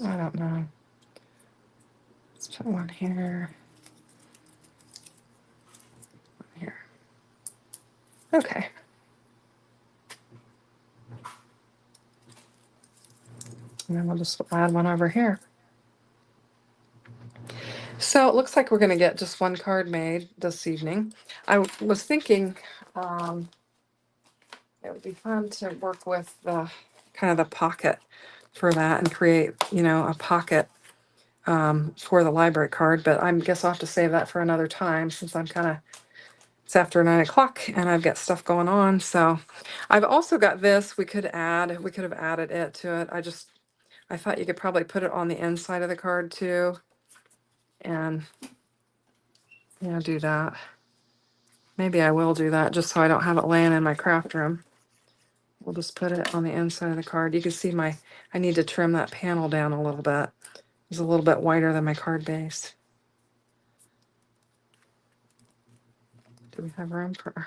I don't know. Let's put one here. Here. Okay. And then we'll just add one over here. So it looks like we're going to get just one card made this evening. I was thinking it would be fun to work with the kind of the pocket for that and create, you know, a pocket for the library card, but I guess I'll have to save that for another time since I'm kind of, it's after 9 o'clock and I've got stuff going on. So I've also got this, we could have added it to it. I thought you could probably put it on the inside of the card too. And yeah, do that. Maybe I will do that just so I don't have it laying in my craft room. We'll just put it on the inside of the card. You can see I need to trim that panel down a little bit. It's a little bit wider than my card base. Do we have room for,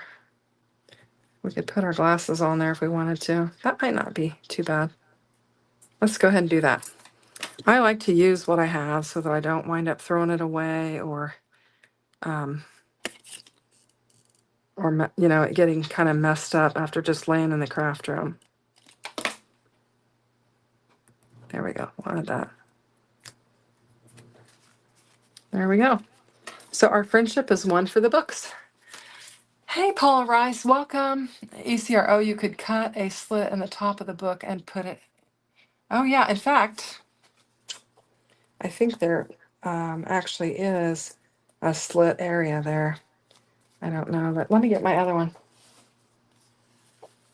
we could put our glasses on there if we wanted to. That might not be too bad. Let's go ahead and do that. I like to use what I have so that I don't wind up throwing it away or you know, it getting kind of messed up after just laying in the craft room. There we go. Wanted that. There we go. So our friendship is one for the books. Hey, Paula Rice, welcome. ECRO, you could cut a slit in the top of the book and put it. Oh yeah, in fact, I think there actually is a slit area there. I don't know, but let me get my other one.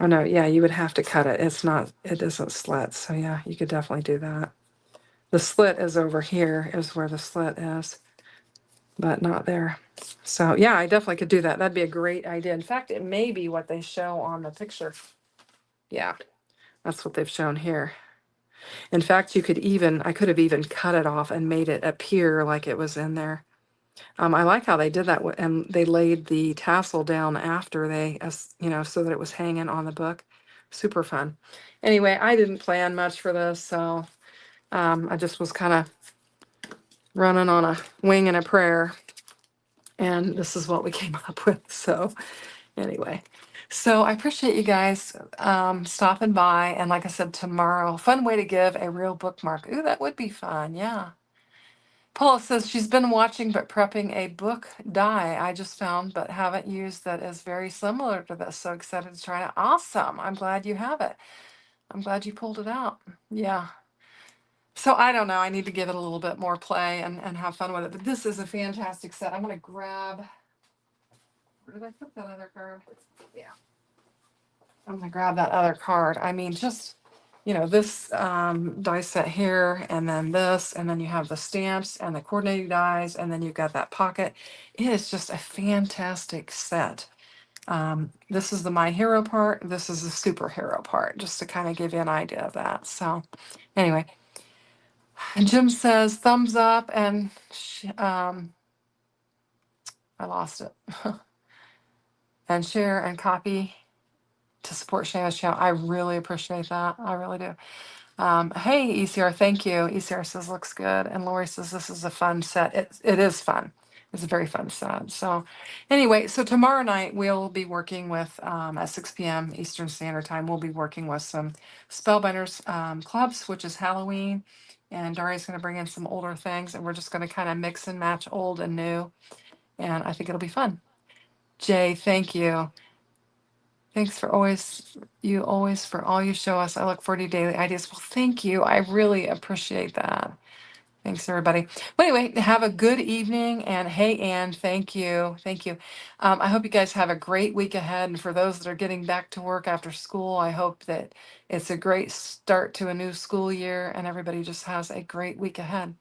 Oh no, yeah, you would have to cut it. It isn't slit, so yeah, you could definitely do that. The slit is over here, is where the slit is, but not there. So yeah, I definitely could do that. That'd be a great idea. In fact, it may be what they show on the picture. Yeah, that's what they've shown here. In fact, I could have even cut it off and made it appear like it was in there. I like how they did that, and they laid the tassel down after you know, so that it was hanging on the book. Super fun. Anyway, I didn't plan much for this, so I just was kind of running on a wing and a prayer, and this is what we came up with. So anyway, so I appreciate you guys stopping by, and like I said, tomorrow, fun way to give a real bookmark. Ooh, that would be fun. Yeah. Paula says she's been watching but prepping a book die I just found but haven't used that is very similar to this. So excited to try it. Awesome. I'm glad you have it. I'm glad you pulled it out. Yeah. So I don't know. I need to give it a little bit more play and have fun with it. But this is a fantastic set. I'm going to grab, where did I put that other card? Yeah. I'm going to grab that other card. I mean, just, you know, this die set here, and then this, and then you have the stamps and the coordinating dies, and then you've got that pocket. It is just a fantastic set. This is the My Hero part. This is the superhero part, just to kind of give you an idea of that. So anyway, and Jim says thumbs up, and I lost it. And share and copy to support Shanna's channel. I really appreciate that. I really do. Hey, ECR, thank you. ECR says looks good. And Lori says this is a fun set. It is fun. It's a very fun set. So anyway, so tomorrow night we'll be working with, at 6 p.m. Eastern Standard Time, we'll be working with some Spellbinders clubs, which is Halloween. And Daria's going to bring in some older things, and we're just going to kind of mix and match old and new. And I think it'll be fun. Jay, thank you. Thanks for always for all you show us. I look forward to daily ideas. Well, thank you. I really appreciate that. Thanks, everybody. But anyway, have a good evening. And hey, Ann, thank you. Thank you. I hope you guys have a great week ahead. And for those that are getting back to work after school, I hope that it's a great start to a new school year and everybody just has a great week ahead.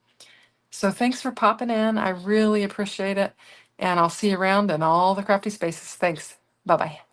So thanks for popping in. I really appreciate it. And I'll see you around in all the crafty spaces. Thanks. Bye-bye.